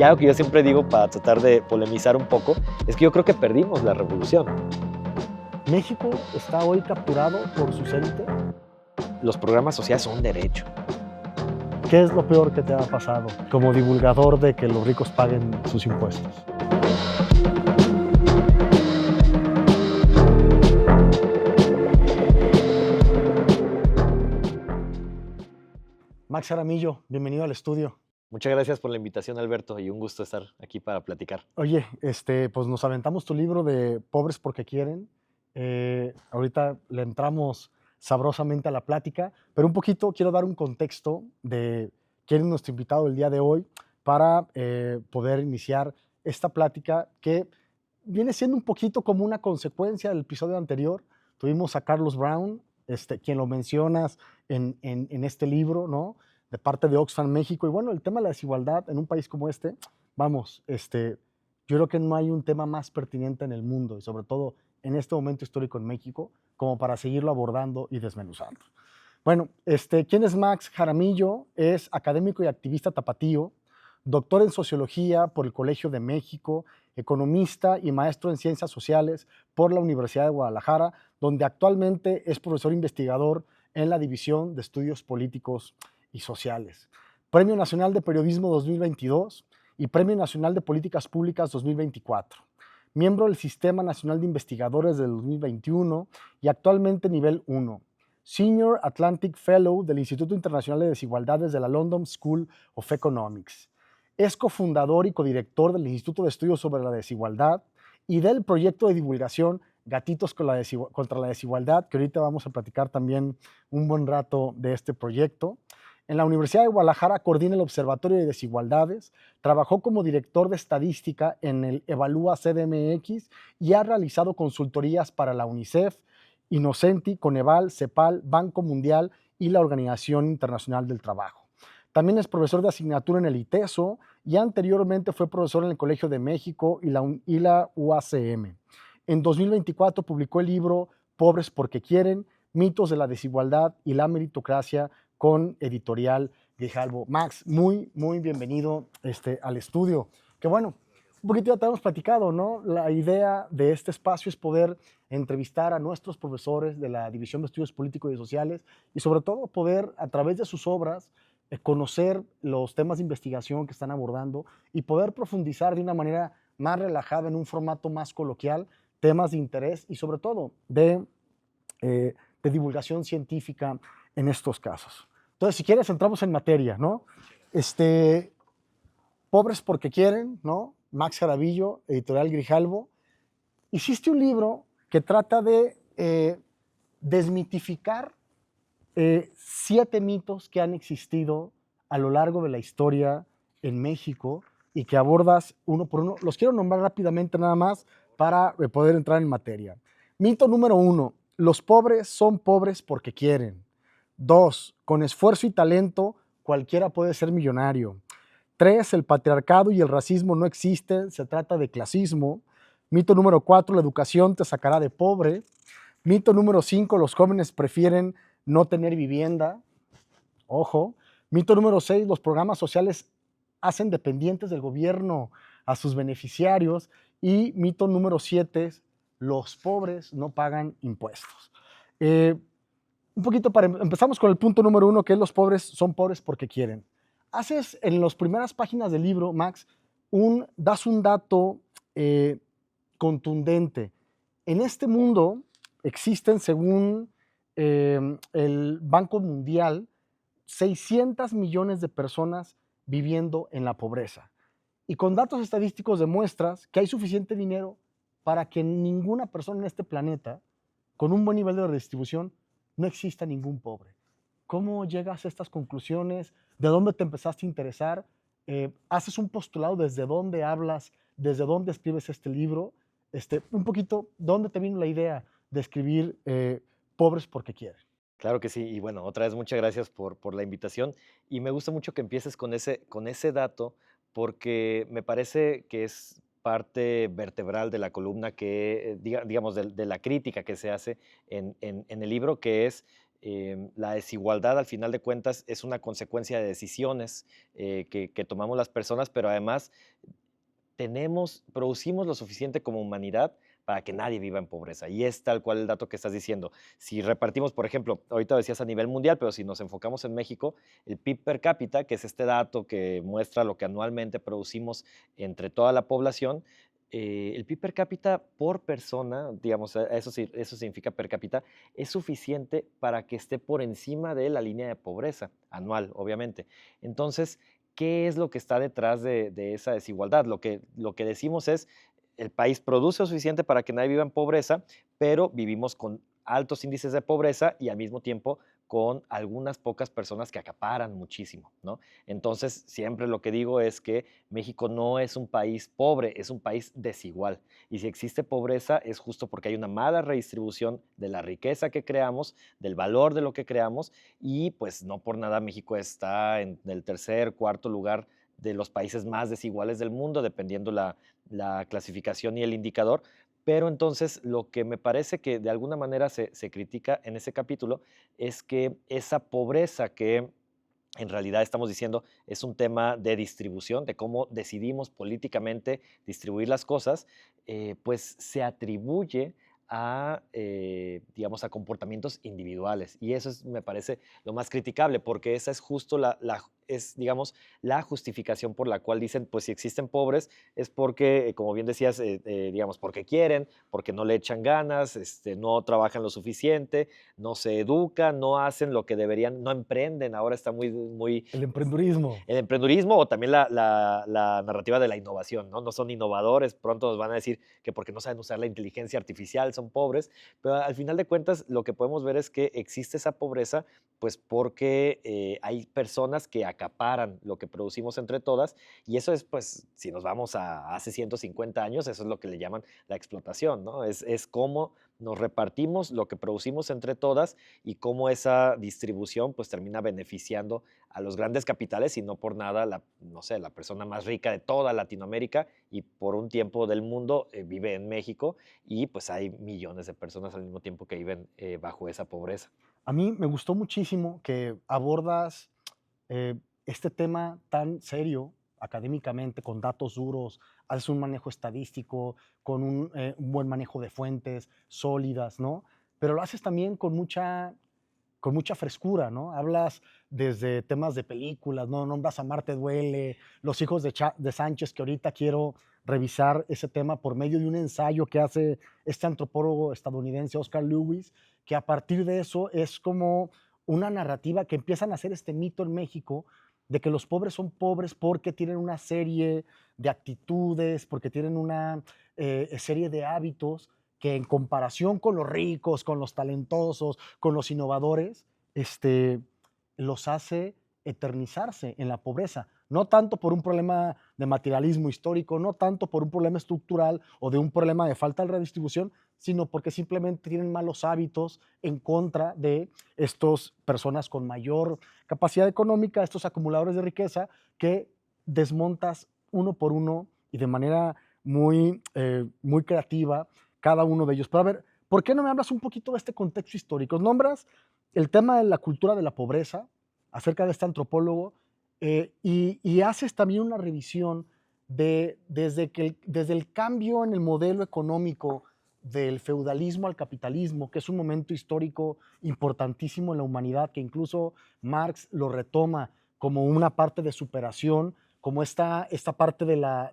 Y algo que yo siempre digo para tratar de polemizar un poco, es que yo creo que perdimos la revolución. México está hoy capturado por sus élites. Los programas sociales son un derecho. ¿Qué es lo peor que te ha pasado como divulgador de que los ricos paguen sus impuestos? Max Jaramillo, bienvenido al estudio. Muchas gracias por la invitación, Alberto, y un gusto estar aquí para platicar. Oye, pues nos aventamos tu libro de Pobres porque quieren. Ahorita le entramos sabrosamente a la plática, pero un poquito quiero dar un contexto de quién es nuestro invitado el día de hoy para poder iniciar esta plática que viene siendo un poquito como una consecuencia del episodio anterior. Tuvimos a Carlos Brown, quien lo mencionas en este libro, ¿no? De parte de Oxfam México. Y bueno, el tema de la desigualdad en un país como este, vamos, yo creo que no hay un tema más pertinente en el mundo y sobre todo en este momento histórico en México como para seguirlo abordando y desmenuzando. Bueno, ¿quién es Max Jaramillo? Es académico y activista tapatío, doctor en sociología por el Colegio de México, economista y maestro en ciencias sociales por la Universidad de Guadalajara, donde actualmente es profesor investigador en la División de Estudios Políticos y Sociales. Premio Nacional de Periodismo 2022 y Premio Nacional de Políticas Públicas 2024. Miembro del Sistema Nacional de Investigadores del 2021 y actualmente nivel 1. Senior Atlantic Fellow del Instituto Internacional de Desigualdades de la London School of Economics. Es cofundador y codirector del Instituto de Estudios sobre la Desigualdad y del proyecto de divulgación Gatitos contra la Desigualdad, que ahorita vamos a platicar también un buen rato de este proyecto. En la Universidad de Guadalajara coordina el Observatorio de Desigualdades, trabajó como director de estadística en el Evalúa CDMX y ha realizado consultorías para la UNICEF, Innocenti, Coneval, CEPAL, Banco Mundial y la Organización Internacional del Trabajo. También es profesor de asignatura en el ITESO y anteriormente fue profesor en el Colegio de México y la UACM. En 2024 publicó el libro Pobres porque quieren, mitos de la desigualdad y la meritocracia con Editorial Grijalvo. Max, muy bienvenido al estudio. Que bueno, un poquito ya te hemos platicado, ¿no? La idea de este espacio es poder entrevistar a nuestros profesores de la División de Estudios Políticos y Sociales y sobre todo poder, a través de sus obras, conocer los temas de investigación que están abordando y poder profundizar de una manera más relajada, en un formato más coloquial, temas de interés y sobre todo de divulgación científica en estos casos. Entonces, si quieres, entramos en materia, ¿no? Pobres porque quieren, ¿no? Max Jaramillo, Editorial Grijalvo. Hiciste un libro que trata de desmitificar 7 mitos que han existido a lo largo de la historia en México y que abordas uno por uno. Los quiero nombrar rápidamente nada más para poder entrar en materia. Mito número 1, los pobres son pobres porque quieren. 2, con esfuerzo y talento cualquiera puede ser millonario. 3, el patriarcado y el racismo no existen, se trata de clasismo. Mito número 4, la educación te sacará de pobre. Mito número 5, los jóvenes prefieren no tener vivienda. Ojo. Mito número 6, los programas sociales hacen dependientes del gobierno a sus beneficiarios. Y mito número 7, los pobres no pagan impuestos. Un poquito empezamos con el punto número 1, que es los pobres son pobres porque quieren. Haces en las primeras páginas del libro, Max, das un dato contundente. En este mundo existen, según el Banco Mundial, 600 millones de personas viviendo en la pobreza. Y con datos estadísticos demuestras que hay suficiente dinero para que ninguna persona en este planeta, con un buen nivel de redistribución, no exista ningún pobre. ¿Cómo llegas a estas conclusiones? ¿De dónde te empezaste a interesar? ¿Haces un postulado desde dónde hablas, desde dónde escribes este libro? Un poquito, ¿dónde te vino la idea de escribir Pobres porque quieren? Claro que sí, y bueno, otra vez muchas gracias por la invitación, y me gusta mucho que empieces con ese dato, porque me parece que es parte vertebral de la columna que, digamos, de la crítica que se hace en el libro, que es La desigualdad, al final de cuentas, es una consecuencia de decisiones que tomamos las personas, pero además producimos lo suficiente como humanidad para que nadie viva en pobreza. Y es tal cual el dato que estás diciendo. Si repartimos, por ejemplo, ahorita decías a nivel mundial, pero si nos enfocamos en México, el PIB per cápita, que es este dato que muestra lo que anualmente producimos entre toda la población, el PIB per cápita por persona, digamos, eso, sí, eso significa per cápita, es suficiente para que esté por encima de la línea de pobreza anual, obviamente. Entonces, ¿qué es lo que está detrás de esa desigualdad? Lo que decimos es, el país produce lo suficiente para que nadie viva en pobreza, pero vivimos con altos índices de pobreza y al mismo tiempo con algunas pocas personas que acaparan muchísimo, ¿no? Entonces, siempre lo que digo es que México no es un país pobre, es un país desigual. Y si existe pobreza es justo porque hay una mala redistribución de la riqueza que creamos, del valor de lo que creamos, y pues no por nada México está en el tercer, cuarto lugar de los países más desiguales del mundo, dependiendo la clasificación y el indicador. Pero entonces lo que me parece que de alguna manera se critica en ese capítulo es que esa pobreza que en realidad estamos diciendo es un tema de distribución, de cómo decidimos políticamente distribuir las cosas, pues se atribuye a, digamos, a comportamientos individuales. Y eso es, me parece lo más criticable, porque esa es justo es, digamos, la justificación por la cual dicen, pues si existen pobres es porque, como bien decías, digamos, porque quieren, porque no le echan ganas, no trabajan lo suficiente, no se educan, no hacen lo que deberían, no emprenden. Ahora está muy El emprendurismo. el emprendurismo o también la narrativa de la innovación, ¿no? No son innovadores, pronto nos van a decir que porque no saben usar la inteligencia artificial son pobres, pero al final de cuentas lo que podemos ver es que existe esa pobreza, pues porque hay personas que acaparan lo que producimos entre todas y eso es, pues, si nos vamos a hace 150 años, eso es lo que le llaman la explotación, ¿no? Es cómo nos repartimos lo que producimos entre todas y cómo esa distribución pues termina beneficiando a los grandes capitales y no por nada no sé, la persona más rica de toda Latinoamérica y por un tiempo del mundo vive en México y pues hay millones de personas al mismo tiempo que viven bajo esa pobreza. A mí me gustó muchísimo que abordas este tema tan serio académicamente, con datos duros, haces un manejo estadístico, con un buen manejo de fuentes sólidas, ¿no? Pero lo haces también con mucha frescura, ¿no? Hablas desde temas de películas, ¿no? Nombras a Marte Duele, Los hijos de Sánchez, que ahorita quiero revisar ese tema por medio de un ensayo que hace este antropólogo estadounidense Oscar Lewis, que a partir de eso es como una narrativa que empiezan a hacer este mito en México de que los pobres son pobres porque tienen una serie de actitudes, porque tienen una serie de hábitos que en comparación con los ricos, con los talentosos, con los innovadores, los hace eternizarse en la pobreza. No tanto por un problema de materialismo histórico, no tanto por un problema estructural o de un problema de falta de redistribución, sino porque simplemente tienen malos hábitos en contra de estas personas con mayor capacidad económica, estos acumuladores de riqueza que desmontas uno por uno y de manera muy creativa cada uno de ellos. Pero a ver, ¿por qué no me hablas un poquito de este contexto histórico? Nombras el tema de la cultura de la pobreza, acerca de este antropólogo, y haces también una revisión desde el cambio en el modelo económico del feudalismo al capitalismo, que es un momento histórico importantísimo en la humanidad, que incluso Marx lo retoma como una parte de superación, como esta parte de la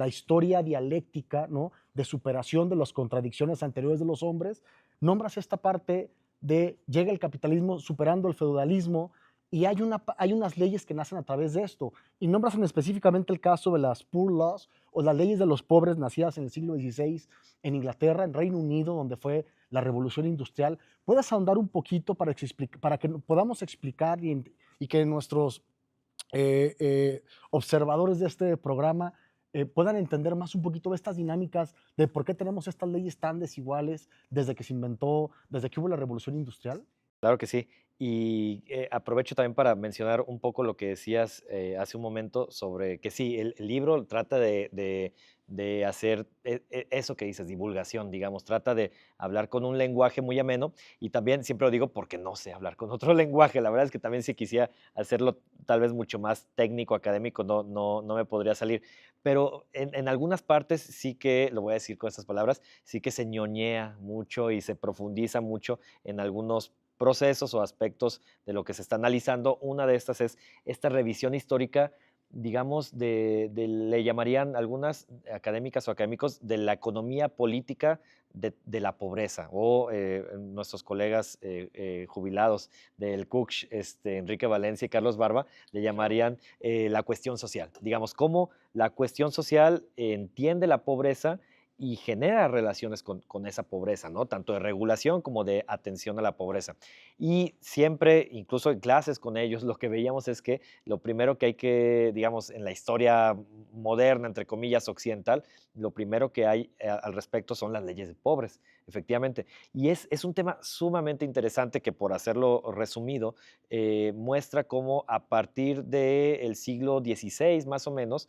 historia dialéctica, ¿no? De superación de las contradicciones anteriores de los hombres, nombras esta parte de llega el capitalismo superando el feudalismo y hay unas leyes que nacen a través de esto. Y nombras específicamente el caso de las Poor Laws o las leyes de los pobres nacidas en el siglo XVI en Inglaterra, en Reino Unido, donde fue la revolución industrial. ¿Puedes ahondar un poquito para que podamos explicar y que nuestros observadores de este programa puedan entender más un poquito de estas dinámicas de por qué tenemos estas leyes tan desiguales desde que se inventó, desde que hubo la revolución industrial? Claro que sí. Y aprovecho también para mencionar un poco lo que decías hace un momento sobre que sí, el libro trata de hacer eso que dices, divulgación, digamos, trata de hablar con un lenguaje muy ameno y también siempre lo digo porque no sé hablar con otro lenguaje. La verdad es que también si quisiera hacerlo tal vez mucho más técnico, académico, no me podría salir. Pero en algunas partes sí que, lo voy a decir con estas palabras, sí que se ñoñea mucho y se profundiza mucho en algunos procesos o aspectos de lo que se está analizando. Una de estas es esta revisión histórica, digamos, le llamarían algunas académicas o académicos de la economía política de la pobreza, o nuestros colegas jubilados del CUCH, Enrique Valencia y Carlos Barba, le Claro. llamarían la cuestión social. Digamos, cómo la cuestión social entiende la pobreza y genera relaciones con esa pobreza, ¿no? Tanto de regulación como de atención a la pobreza. Y siempre, incluso en clases con ellos, lo que veíamos es que lo primero que hay que, digamos, en la historia moderna, entre comillas, occidental, lo primero que hay al respecto son las leyes de pobres, efectivamente. Y es un tema sumamente interesante que, por hacerlo resumido, muestra cómo a partir del siglo XVI, más o menos,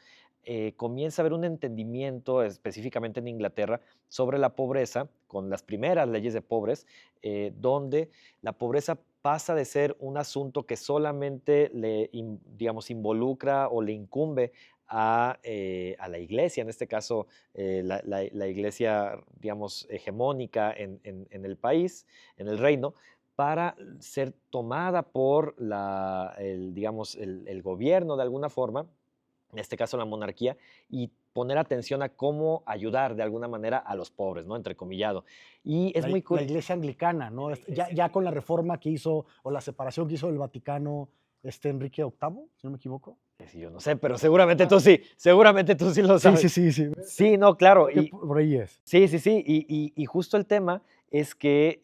comienza a haber un entendimiento, específicamente en Inglaterra, sobre la pobreza, con las primeras leyes de pobres, donde la pobreza pasa de ser un asunto que solamente digamos, involucra o le incumbe a la iglesia, en este caso la iglesia, digamos, hegemónica en el país, en el reino, para ser tomada por digamos, el gobierno de alguna forma, en este caso la monarquía, y poner atención a cómo ayudar de alguna manera a los pobres, ¿no? Entrecomillado. Y es muy La curioso. iglesia anglicana, ¿no? Ya con la reforma que hizo o la separación que hizo del Vaticano Enrique VIII, si no me equivoco. Sí, yo no sé, pero seguramente tú sí lo Sí, sabes. sí, sí, sí. Sí, no, claro, Creo que por ahí es. sí, sí, sí, y justo el tema es que,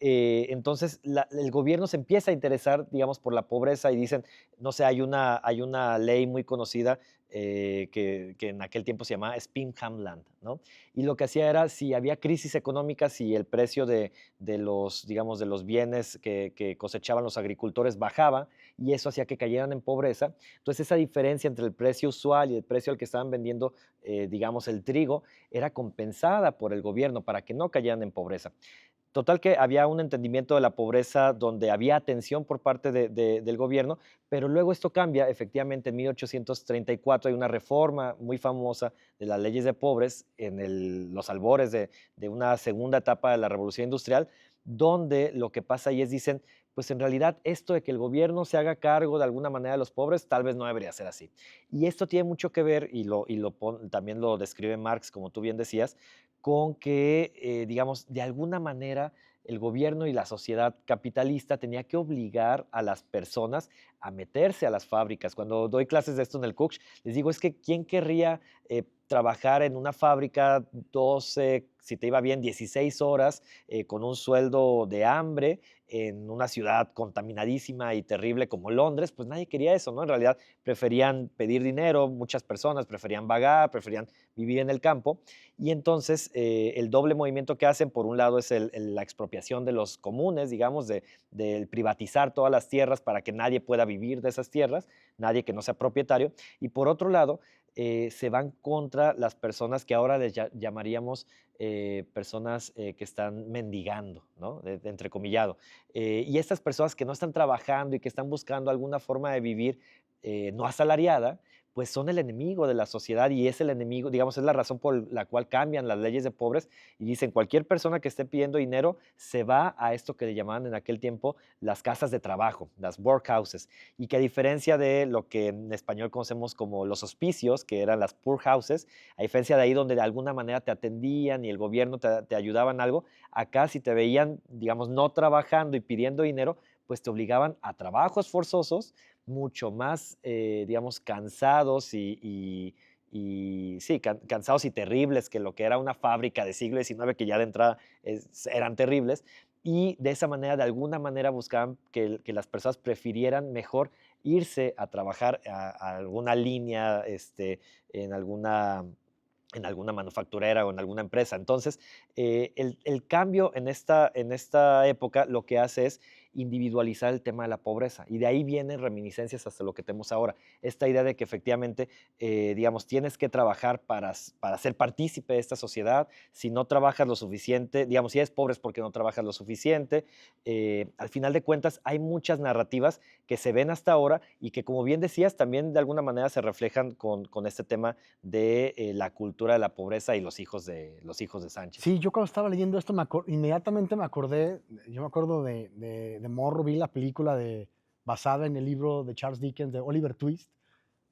entonces el gobierno se empieza a interesar, digamos, por la pobreza y dicen, no sé, hay una ley muy conocida, que en aquel tiempo se llamaba Spinham Land, ¿no? Y lo que hacía era, si había crisis económica, si el precio de los, digamos, de los bienes que cosechaban los agricultores bajaba, y eso hacía que cayeran en pobreza, entonces esa diferencia entre el precio usual y el precio al que estaban vendiendo, digamos, el trigo, era compensada por el gobierno para que no cayeran en pobreza. Total que había un entendimiento de la pobreza donde había atención por parte del gobierno, pero luego esto cambia. Efectivamente, en 1834 hay una reforma muy famosa de las leyes de pobres en los albores de una segunda etapa de la revolución industrial, donde lo que pasa ahí es, dicen, pues en realidad esto de que el gobierno se haga cargo de alguna manera de los pobres, tal vez no debería ser así. Y esto tiene mucho que ver, también lo describe Marx, como tú bien decías, con que, digamos, de alguna manera el gobierno y la sociedad capitalista tenía que obligar a las personas a meterse a las fábricas. Cuando doy clases de esto en el CUCH, les digo, es que ¿quién querría trabajar en una fábrica 12, si te iba bien, 16 horas, con un sueldo de hambre en una ciudad contaminadísima y terrible como Londres? Pues nadie quería eso, ¿no? En realidad preferían pedir dinero, muchas personas preferían vagar, preferían vivir en el campo, y entonces el doble movimiento que hacen, por un lado, es la expropiación de los comunes, digamos, de privatizar todas las tierras para que nadie pueda vivir de esas tierras, nadie que no sea propietario, y por otro lado, se van contra las personas que ahora les llamaríamos personas que están mendigando, ¿no? De entrecomillado. Y estas personas que no están trabajando y que están buscando alguna forma de vivir no asalariada, pues son el enemigo de la sociedad y es el enemigo, digamos, es la razón por la cual cambian las leyes de pobres y dicen, cualquier persona que esté pidiendo dinero se va a esto que le llamaban en aquel tiempo las casas de trabajo, las workhouses, y que a diferencia de lo que en español conocemos como los hospicios, que eran las poor houses, a diferencia de ahí donde de alguna manera te atendían y el gobierno te ayudaba en algo, acá si te veían, digamos, no trabajando y pidiendo dinero, pues te obligaban a trabajos forzosos mucho más, digamos, cansados y sí, cansados y terribles que lo que era una fábrica de siglo XIX, que ya de entrada eran terribles, y de esa manera, de alguna manera, buscaban que las personas prefirieran mejor irse a trabajar a alguna línea, en alguna en alguna manufacturera o en alguna empresa. Entonces, el cambio en esta época lo que hace es individualizar el tema de la pobreza. Y de ahí vienen reminiscencias hasta lo que tenemos ahora. Esta idea de que efectivamente, digamos, tienes que trabajar para ser partícipe de esta sociedad. Si no trabajas lo suficiente, digamos, si eres pobre es porque no trabajas lo suficiente. Al final de cuentas, hay muchas narrativas que se ven hasta ahora y que, como bien decías, también de alguna manera se reflejan con este tema de la cultura de la pobreza y los hijos de Sánchez. Sí, yo cuando estaba leyendo esto inmediatamente me acordé, yo me acuerdo de morro, vi la película basada en el libro de Charles Dickens de Oliver Twist,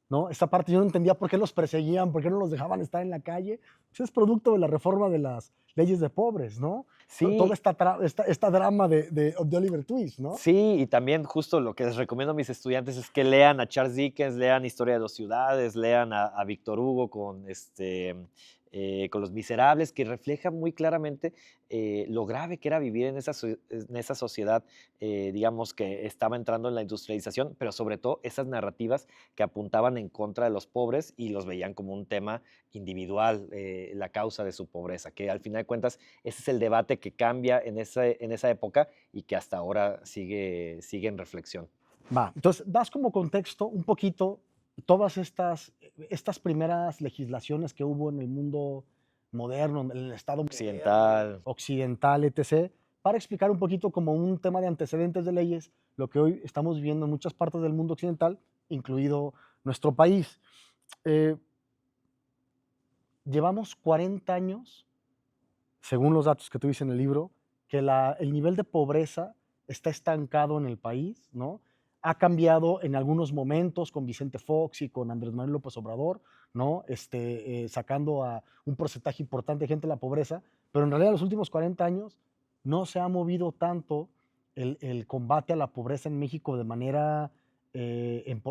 ¿no? Esta parte yo no entendía por qué los perseguían, por qué no los dejaban estar en la calle. Pues es producto de la reforma de las leyes de pobres, ¿no? Toda Sí, esta drama de Oliver Twist, ¿no? sí, y también justo lo que les recomiendo a mis estudiantes es que lean a Charles Dickens, lean Historia de dos ciudades, lean a Víctor Hugo con Los Miserables, que refleja muy claramente lo grave que era vivir en esa sociedad, digamos, que estaba entrando en la industrialización, pero sobre todo esas narrativas que apuntaban en contra de los pobres y los veían como un tema individual, la causa de su pobreza, que al final de cuentas ese es el debate que cambia en esa época y que hasta ahora sigue en reflexión. Va, entonces das como contexto un poquito todas estas primeras legislaciones que hubo en el mundo moderno, en el Estado moderno, Occidental. occidental, etc., para explicar un poquito como un tema de antecedentes de leyes, lo que hoy estamos viviendo en muchas partes del mundo occidental, incluido nuestro país. Eh, Llevamos 40 años, según los datos que tú dices en el libro, que el nivel de pobreza está estancado en el país, ¿no? Ha cambiado en algunos momentos con Vicente Fox y con Andrés Manuel López Obrador, ¿no? Sacando a un porcentaje importante de gente de la pobreza, pero en realidad en los últimos 40 años no se ha movido tanto el combate a la pobreza en México de manera en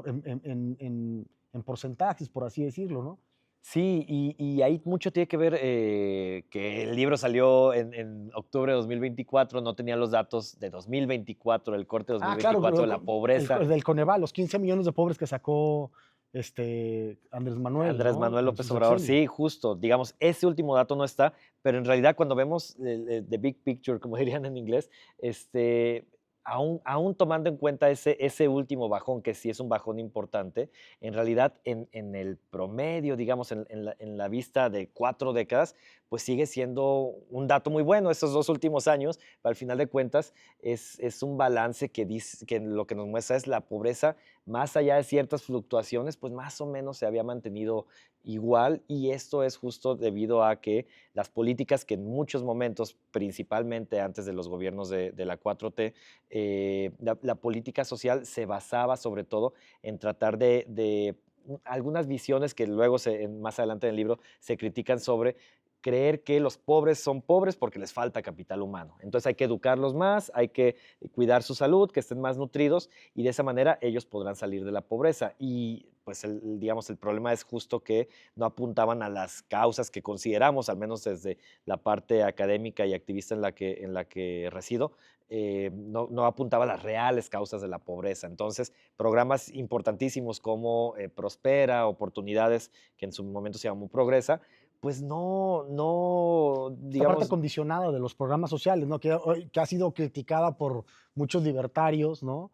porcentajes, por así decirlo, ¿no? Sí, y ahí mucho tiene que ver, que el libro salió en octubre de 2024, no tenía los datos de 2024, el corte de Ah, claro, 2024 de la pobreza. el del Coneval, los 15 millones de pobres que sacó Andrés Manuel, Andrés ¿no? Manuel En su López Obrador, sexenio. sí, justo, digamos, ese último dato no está, pero en realidad cuando vemos the big picture, como dirían en inglés, aún tomando en cuenta ese último bajón, que sí es un bajón importante, en realidad en el promedio, digamos, en la vista de 4 décadas, pues sigue siendo un dato muy bueno estos 2 últimos años, pero al final de cuentas es un balance que lo que nos muestra es la pobreza más allá de ciertas fluctuaciones, pues más o menos se había mantenido igual y esto es justo debido a que las políticas que en muchos momentos, principalmente antes de los gobiernos de la 4T, la política social se basaba sobre todo en tratar de algunas visiones que luego más adelante en el libro se critican sobre creer que los pobres son pobres porque les falta capital humano. Entonces hay que educarlos más, hay que cuidar su salud, que estén más nutridos y de esa manera ellos podrán salir de la pobreza. Y pues digamos, el problema es justo que no apuntaban a las causas que consideramos, al menos desde la parte académica y activista en la que resido, no apuntaba a las reales causas de la pobreza. Entonces, programas importantísimos como Prospera, Oportunidades, que en su momento se llamó Progresa, pues no, Esta parte digamos, condicionada de los programas sociales, ¿no? Que ha sido criticada por muchos libertarios, ¿no?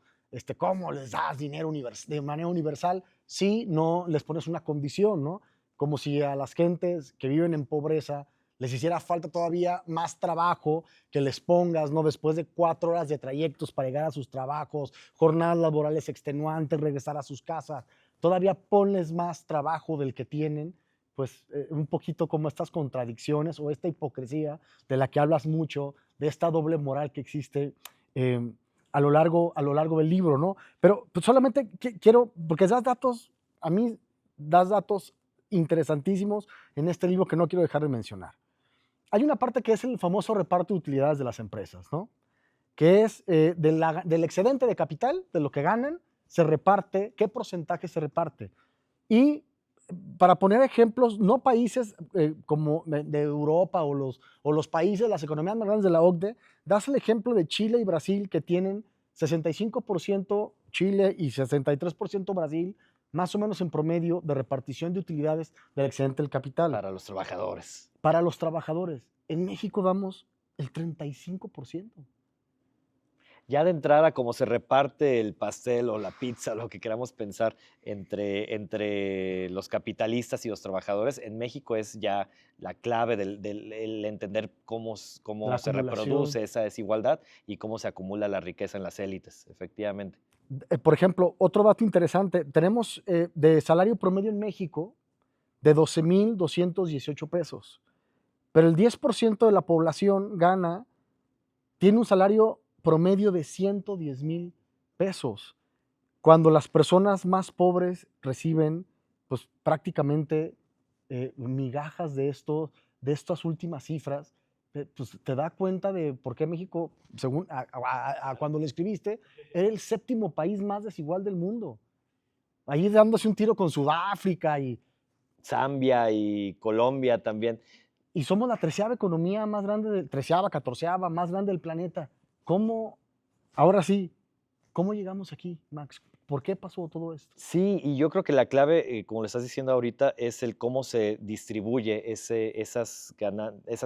¿Cómo les das dinero de manera universal si no les pones una condición, ¿no? Como si a las gentes que viven en pobreza les hiciera falta todavía más trabajo que les pongas, ¿no? Después de 4 horas de trayectos para llegar a sus trabajos, jornadas laborales extenuantes, regresar a sus casas, todavía ponles más trabajo del que tienen, pues un poquito como estas contradicciones o esta hipocresía de la que hablas mucho, de esta doble moral que existe eh, a lo largo del libro, ¿no? Pero pues, solamente quiero, porque das datos, a mí das datos interesantísimos en este libro que no quiero dejar de mencionar. Hay una parte que es el famoso reparto de utilidades de las empresas, ¿no? Que es del excedente de capital, de lo que ganan, se reparte, ¿qué porcentaje se reparte? Y para poner ejemplos, no países como de Europa o los países, las economías más grandes de la OCDE, das el ejemplo de Chile y Brasil que tienen 65% Chile y 63% Brasil, más o menos en promedio de repartición de utilidades del excedente del capital para los trabajadores. para los trabajadores. En México damos el 35%. Ya de entrada, como se reparte el pastel o la pizza, lo que queramos pensar entre los capitalistas y los trabajadores, en México es ya la clave del el entender La cómo se acumulación. reproduce esa desigualdad y cómo se acumula la riqueza en las élites, efectivamente. Por ejemplo, otro dato interesante, tenemos de salario promedio en México de 12,218 pesos, pero el 10% de la población tiene un salario promedio de 110,000 pesos, cuando las personas más pobres reciben pues prácticamente migajas de estas últimas cifras. Pues te da cuenta de por qué México, según cuando lo escribiste, era el séptimo país más desigual del mundo. Ahí dándose un tiro con Sudáfrica Zambia y Colombia también. y somos la treceava economía más grande, treceava, catorceava más grande del planeta. ¿Cómo, ahora sí, cómo llegamos aquí, Max? ¿Por qué pasó todo esto? Sí, y yo creo que la clave, como lo estás diciendo ahorita, es el cómo se distribuye esas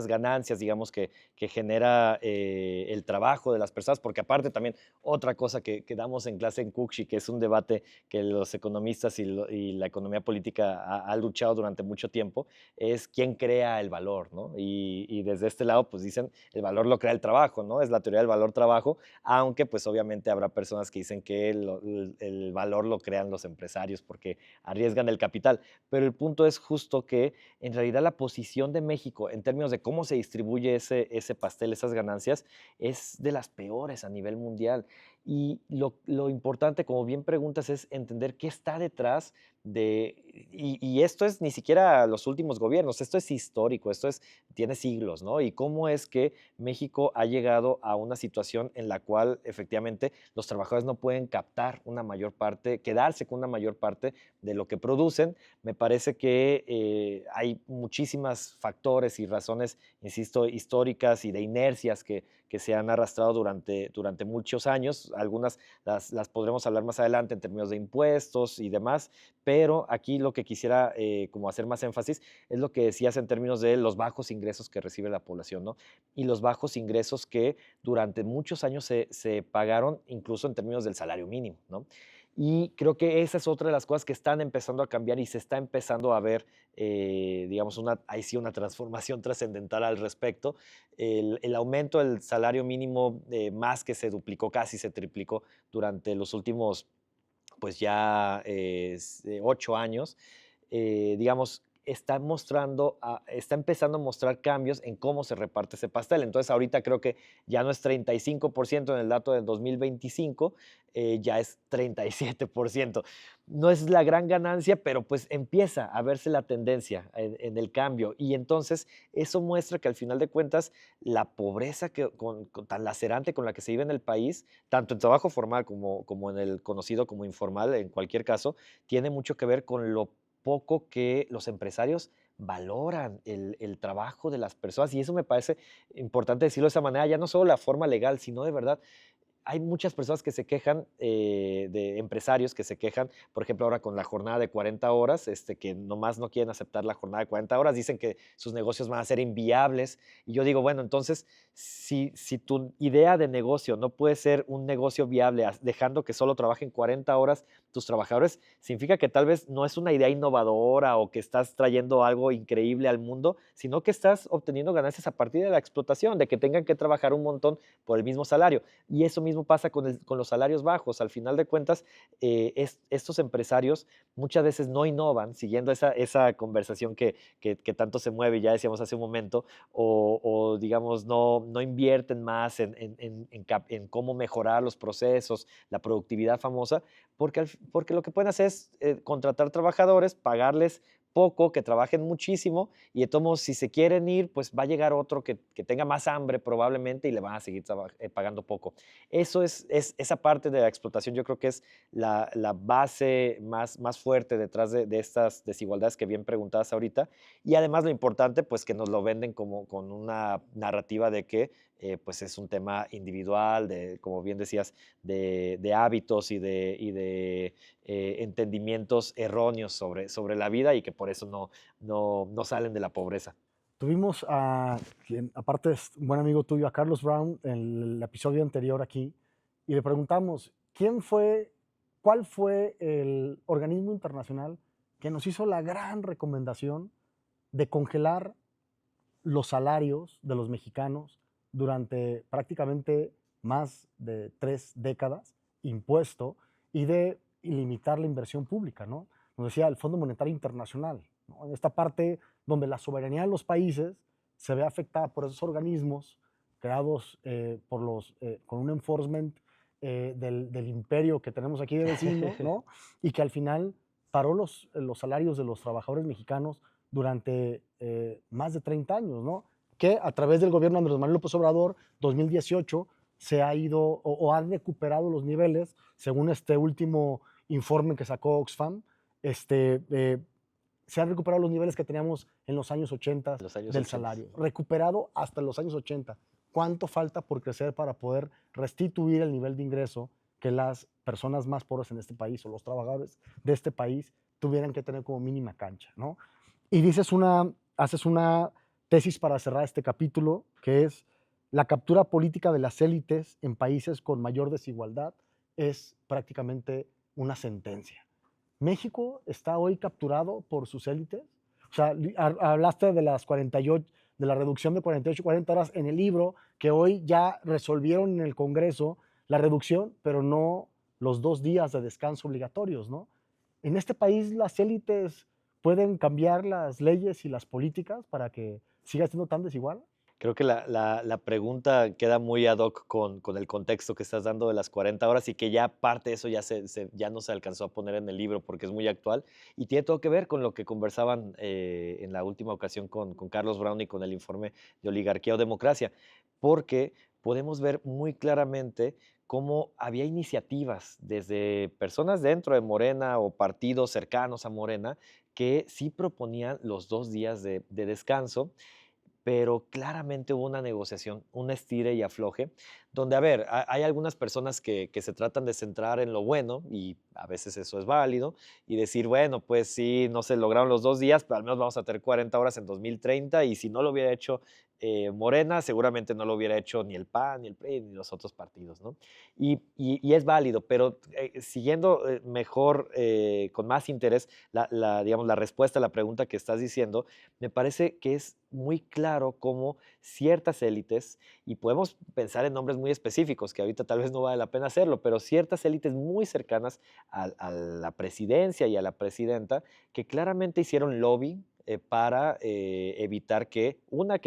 ganancias, digamos, que genera el trabajo de las personas, porque aparte también otra cosa que damos en clase en Cookshy, que es un debate que los economistas y la economía política ha luchado durante mucho tiempo, es quién crea el valor, ¿no? Y desde este lado, pues dicen, el valor lo crea el trabajo, ¿no? Es la teoría del valor trabajo, aunque pues obviamente habrá personas que dicen que el valor lo crean los empresarios porque arriesgan el capital. Pero el punto es justo que en realidad la posición de México en términos de cómo se distribuye ese pastel, esas ganancias, es de las peores a nivel mundial. Y lo importante, como bien preguntas, es entender qué está detrás y esto es ni siquiera los últimos gobiernos, esto es histórico, tiene siglos, ¿no? Y cómo es que México ha llegado a una situación en la cual efectivamente los trabajadores no pueden captar una mayor parte, quedarse con una mayor parte de lo que producen. Me parece que hay muchísimas factores y razones, insisto, históricas y de inercias que se han arrastrado durante muchos años. Algunas las podremos hablar más adelante en términos de impuestos y demás, pero aquí lo que quisiera como hacer más énfasis es lo que decías en términos de los bajos ingresos que recibe la población, ¿no? Y los bajos ingresos que durante muchos años se pagaron incluso en términos del salario mínimo, ¿no? Y creo que esa es otra de las cosas que están empezando a cambiar y se está empezando a ver, digamos, ahí sí una transformación trascendental al respecto. El aumento del salario mínimo más que se duplicó, casi se triplicó durante los últimos, pues ya 8 años, digamos, está empezando a mostrar cambios en cómo se reparte ese pastel. Entonces, ahorita creo que ya no es 35% en el dato del 2025, ya es 37%. No es la gran ganancia, pero pues empieza a verse la tendencia en el cambio. Y entonces, eso muestra que al final de cuentas, la pobreza tan lacerante con la que se vive en el país, tanto en trabajo formal como en el conocido como informal, en cualquier caso, tiene mucho que ver con lo poco que los empresarios valoran el trabajo de las personas. Y eso me parece importante decirlo de esa manera, ya no solo la forma legal, sino de verdad hay muchas personas que se quejan, de empresarios que se quejan, por ejemplo, ahora con la jornada de 40 horas, que nomás no quieren aceptar la jornada de 40 horas, dicen que sus negocios van a ser inviables. Y yo digo, bueno, entonces, si tu idea de negocio no puede ser un negocio viable, dejando que solo trabajen 40 horas tus trabajadores, significa que tal vez no es una idea innovadora o que estás trayendo algo increíble al mundo, sino que estás obteniendo ganancias a partir de la explotación, de que tengan que trabajar un montón por el mismo salario. Y eso mismo pasa con los salarios bajos. Al final de cuentas, estos empresarios muchas veces no innovan, siguiendo esa conversación que tanto se mueve, ya decíamos hace un momento, o digamos, no invierten más en cómo mejorar los procesos, la productividad famosa, porque lo que pueden hacer es contratar trabajadores, pagarles poco, que trabajen muchísimo y de todos modos, si se quieren ir, pues va a llegar otro que tenga más hambre probablemente y le van a seguir pagando poco. Eso esa parte de la explotación, yo creo que es la base más fuerte detrás de estas desigualdades que bien preguntabas ahorita. Y además lo importante, pues que nos lo venden como con una narrativa de que pues es un tema individual, como bien decías, de hábitos y de entendimientos erróneos sobre la vida y que por eso no salen de la pobreza. Tuvimos aparte es un buen amigo tuyo, a Carlos Brown, en el episodio anterior aquí, y le preguntamos, cuál fue el organismo internacional que nos hizo la gran recomendación de congelar los salarios de los mexicanos durante prácticamente más de 3 décadas, impuesto, y de limitar la inversión pública, ¿no? Nos decía el Fondo Monetario Internacional, ¿no? En esta parte donde la soberanía de los países se ve afectada por esos organismos creados con un enforcement del imperio que tenemos aquí de vecino, ¿no? Y que al final paró los salarios de los trabajadores mexicanos durante más de 30 años, ¿no? Que a través del gobierno de Andrés Manuel López Obrador, 2018, se ha ido o han recuperado los niveles, según este último informe que sacó Oxfam, se han recuperado los niveles que teníamos en los años 80 Los años del 80. salario, recuperado hasta los años 80. ¿Cuánto falta por crecer para poder restituir el nivel de ingreso que las personas más pobres en este país o los trabajadores de este país tuvieran que tener como mínima cancha, ¿no? Y haces una tesis para cerrar este capítulo, que es la captura política de las élites en países con mayor desigualdad es prácticamente una sentencia. ¿México está hoy capturado por sus élites? O sea, hablaste de las 48, de la reducción de 48 40 horas en el libro, que hoy ya resolvieron en el Congreso la reducción, pero no los 2 días de descanso obligatorios, ¿no? En este país las élites pueden cambiar las leyes y las políticas para que siga siendo tan desigual. Creo que la pregunta queda muy ad hoc con el contexto que estás dando de las 40 horas y que ya parte de eso ya no se alcanzó a poner en el libro porque es muy actual y tiene todo que ver con lo que conversaban en la última ocasión con Carlos Brown y con el informe de Oligarquía o Democracia, porque podemos ver muy claramente cómo había iniciativas desde personas dentro de Morena o partidos cercanos a Morena que sí proponían los 2 días de descanso, pero claramente hubo una negociación, un estire y afloje, donde, a ver, hay algunas personas que se tratan de centrar en lo bueno, y a veces eso es válido, y decir, bueno, pues sí, no se lograron los 2 días, pero al menos vamos a tener 40 horas en 2030, y si no lo hubiera hecho Morena, seguramente no lo hubiera hecho ni el PAN, ni el PRI, ni los otros partidos, ¿no? Y es válido, pero siguiendo mejor, con más interés, digamos, la respuesta a la pregunta que estás diciendo, me parece que es muy claro cómo ciertas élites, y podemos pensar en nombres muy específicos, que ahorita tal vez no vale la pena hacerlo, pero ciertas élites muy cercanas a la presidencia y a la presidenta, que claramente hicieron lobby para evitar que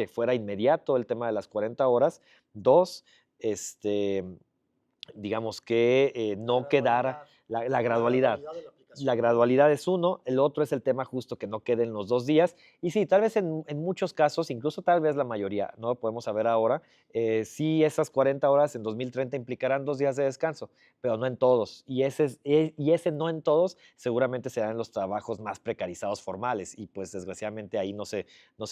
fuera inmediato el tema de las 40 horas, dos, este, digamos que no quedara la gradualidad. La gradualidad es uno, el otro es el tema justo que no queden los 2 días. Y sí, tal vez en muchos casos, incluso tal vez la mayoría, no lo podemos saber ahora, sí esas 40 horas en 2030 implicarán 2 días de descanso, pero no en todos. Y ese no en todos seguramente será en los trabajos más precarizados formales y pues desgraciadamente ahí no se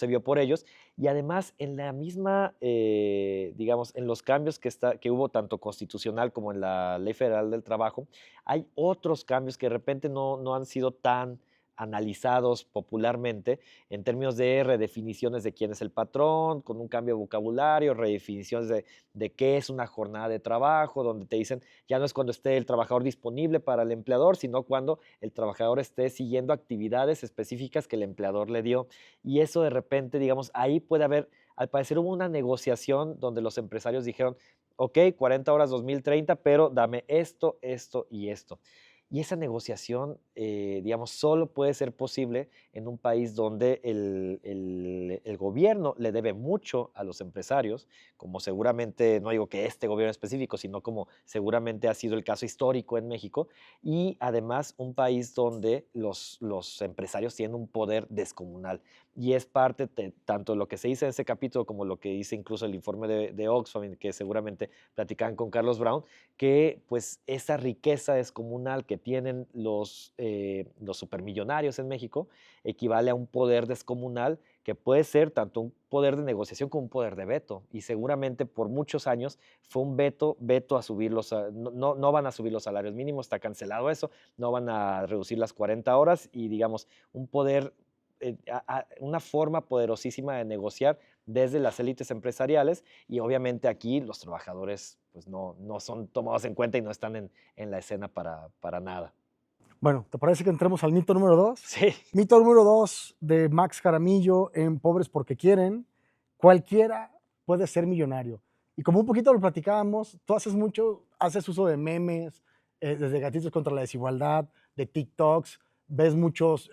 vio por ellos. Y además en la misma, digamos, en los cambios que hubo tanto constitucional como en la Ley Federal del Trabajo, hay otros cambios que de repente no han sido tan analizados popularmente en términos de redefiniciones de quién es el patrón, con un cambio de vocabulario, redefiniciones de qué es una jornada de trabajo, donde te dicen ya no es cuando esté el trabajador disponible para el empleador, sino cuando el trabajador esté siguiendo actividades específicas que el empleador le dio. Y eso de repente, digamos, ahí puede haber, al parecer hubo una negociación donde los empresarios dijeron, ok, 40 horas 2030, pero dame esto, esto y esto. Y esa negociación, digamos, solo puede ser posible en un país donde el gobierno le debe mucho a los empresarios, como seguramente, no digo que este gobierno específico, sino como seguramente ha sido el caso histórico en México, y además un país donde los empresarios tienen un poder descomunal. Y es parte tanto de lo que se dice en ese capítulo como lo que dice incluso el informe de Oxfam, que seguramente platicaban con Carlos Brown, que pues esa riqueza descomunal que tienen los supermillonarios en México equivale a un poder descomunal que puede ser tanto un poder de negociación como un poder de veto. Y seguramente por muchos años fue un veto a subir no van a subir los salarios mínimos, está cancelado eso, no van a reducir las 40 horas y digamos un poder una forma poderosísima de negociar desde las élites empresariales y obviamente aquí los trabajadores pues no son tomados en cuenta y no están en la escena para nada. Bueno, ¿te parece que entremos al mito número 2? Sí, Mito número 2 de Max Jaramillo en Pobres porque quieren. Cualquiera puede ser millonario. Y como un poquito lo platicábamos, tú haces uso de memes, desde Gatitos contra la Desigualdad, de TikToks, ves muchos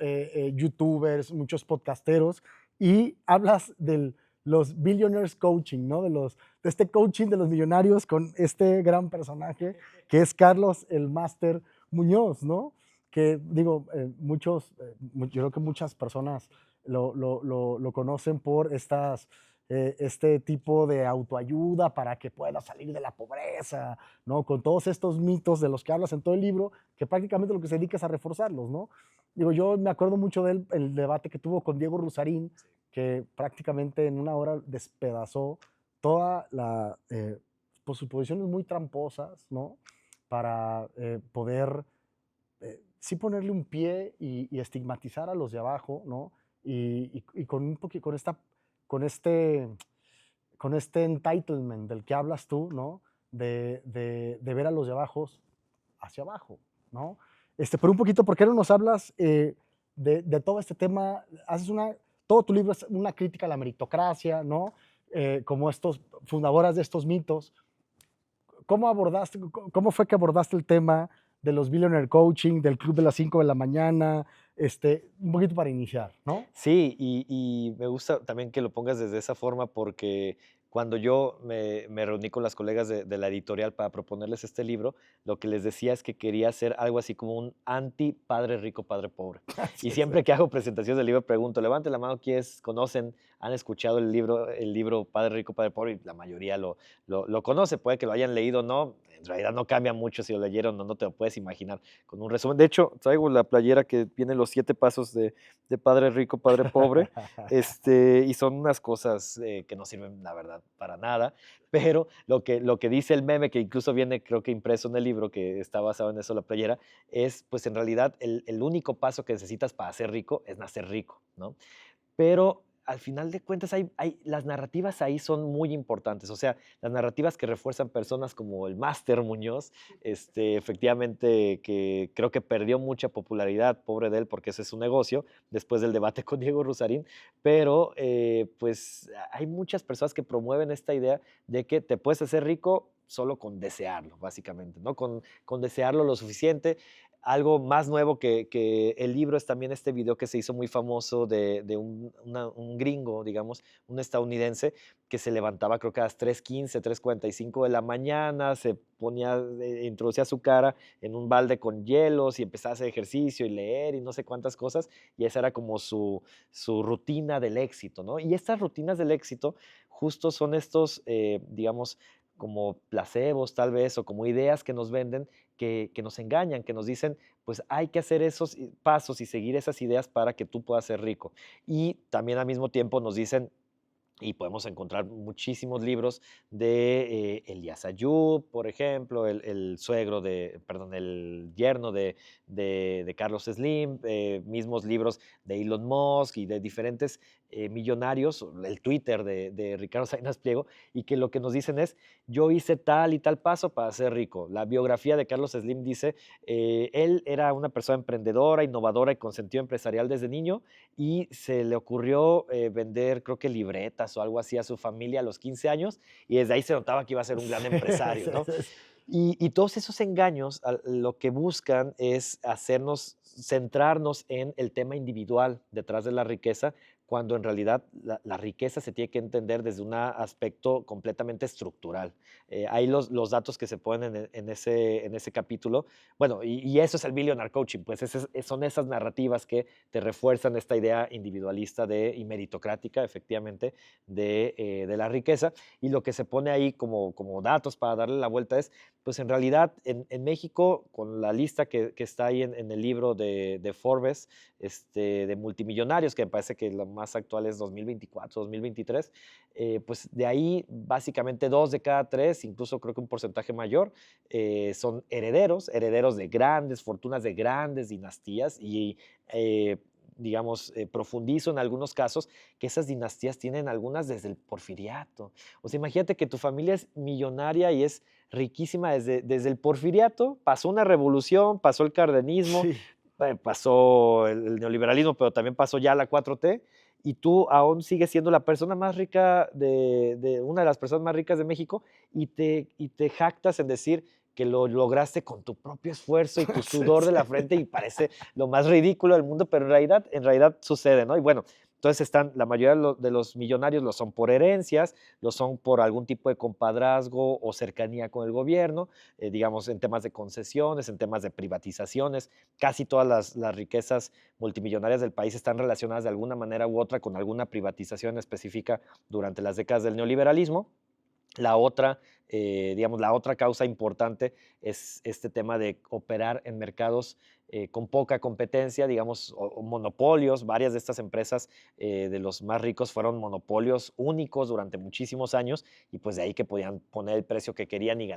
YouTubers, muchos podcasteros y hablas de los Billionaires Coaching, ¿no? De este coaching de los millonarios con este gran personaje que es Carlos el Máster Muñoz, ¿no? Que digo, yo creo que muchas personas lo conocen por este tipo de autoayuda para que pueda salir de la pobreza, ¿no? Con todos estos mitos de los que hablas en todo el libro, que prácticamente lo que se dedica es a reforzarlos, ¿no? Digo, yo me acuerdo mucho de él, el debate que tuvo con Diego Rusarín, que prácticamente en una hora despedazó toda pues sus posiciones muy tramposas, ¿no? Para poder sí ponerle un pie y estigmatizar a los de abajo, ¿no? Y con un poquito, con este, con este entitlement del que hablas tú, ¿no? De ver a los de abajo hacia abajo, ¿no? Pero un poquito, ¿por qué no nos hablas de todo este tema? Todo tu libro es una crítica a la meritocracia, ¿no? Como estos fundadoras de estos mitos. ¿Cómo fue que abordaste el tema de los Billionaire Coaching, del Club de las 5 de la mañana? Un poquito para iniciar, ¿no? sí, y me gusta también que lo pongas desde esa forma porque cuando yo me reuní con las colegas de la editorial para proponerles este libro, lo que les decía es que quería hacer algo así como un anti padre rico, padre pobre. Y Sí, sí. siempre que hago presentaciones del libro pregunto, levante la mano quienes conocen, han escuchado el libro Padre rico, padre pobre, y la mayoría lo conoce, puede que lo hayan leído o no, en realidad no cambia mucho si lo leyeron o no, te lo puedes imaginar con un resumen. De hecho, traigo la playera que viene los 7 pasos de padre rico, padre pobre, y son unas cosas que no sirven, la verdad, para nada, pero lo que dice el meme, que incluso viene, creo que impreso en el libro, que está basado en eso la playera, es, pues, en realidad, el único paso que necesitas para ser rico es nacer rico, ¿no? Pero al final de cuentas las narrativas ahí son muy importantes, o sea, las narrativas que refuerzan personas como el Máster Muñoz, efectivamente que creo que perdió mucha popularidad, pobre de él, porque ese es su negocio, después del debate con Diego Rusarín, pero pues hay muchas personas que promueven esta idea de que te puedes hacer rico solo con desearlo, básicamente, ¿no? Con desearlo lo suficiente. Algo más nuevo que el libro es también este video que se hizo muy famoso de un gringo, digamos, un estadounidense, que se levantaba creo que a las 3:15, 3:45 de la mañana, se ponía, introducía su cara en un balde con hielos y empezaba a hacer ejercicio y leer y no sé cuántas cosas, y esa era como su rutina del éxito, ¿no? Y estas rutinas del éxito justo son estos, digamos, como placebos tal vez, o como ideas que nos venden que nos engañan, que nos dicen, pues hay que hacer esos pasos y seguir esas ideas para que tú puedas ser rico. Y también al mismo tiempo nos dicen, y podemos encontrar muchísimos libros de Elías Ayub, por ejemplo, el suegro perdón, el yerno de Carlos Slim, mismos libros de Elon Musk y de diferentes millonarios, el Twitter de Ricardo Salinas Pliego, y que lo que nos dicen es, yo hice tal y tal paso para ser rico. La biografía de Carlos Slim dice, él era una persona emprendedora, innovadora y con sentido empresarial desde niño, y se le ocurrió vender, creo que libretas o algo así a su familia a los 15 años, y desde ahí se notaba que iba a ser un gran Sí, empresario, sí, ¿no? sí. Y todos esos engaños lo que buscan es hacernos centrarnos en el tema individual detrás de la riqueza, cuando en realidad la riqueza se tiene que entender desde un aspecto completamente estructural. Ahí los datos que se ponen en ese capítulo, bueno, y eso es el Billionaire Coaching, pues son esas narrativas que te refuerzan esta idea individualista y meritocrática, efectivamente, de la riqueza. Y lo que se pone ahí como datos para darle la vuelta es, pues en realidad en México, con la lista que está ahí en el libro de Forbes, de multimillonarios, que me parece que lo más actual es 2024, 2023, pues de ahí básicamente 2 de cada 3, incluso creo que un porcentaje mayor, son herederos de grandes fortunas, de grandes dinastías, y digamos, profundizo en algunos casos, que esas dinastías tienen algunas desde el porfiriato. O sea, imagínate que tu familia es millonaria y es riquísima desde el porfiriato, pasó una revolución, pasó el cardenismo, Sí, pasó el neoliberalismo, pero también pasó ya la 4T, y tú aún sigues siendo la persona más rica de una de las personas más ricas de México, y te jactas en decir que lo lograste con tu propio esfuerzo y tu sí, sudor de la sí. frente, y parece lo más ridículo del mundo, pero en realidad sucede, ¿no? Y bueno, entonces la mayoría de los millonarios lo son por herencias, lo son por algún tipo de compadrazgo o cercanía con el gobierno, digamos, en temas de concesiones, en temas de privatizaciones. Casi todas las riquezas multimillonarias del país están relacionadas de alguna manera u otra con alguna privatización específica durante las décadas del neoliberalismo. La otra, digamos, la otra causa importante es este tema de operar en mercados con poca competencia, digamos, o monopolios. Varias de estas empresas de los más ricos fueron monopolios únicos durante muchísimos años, y pues de ahí que podían poner el precio que querían y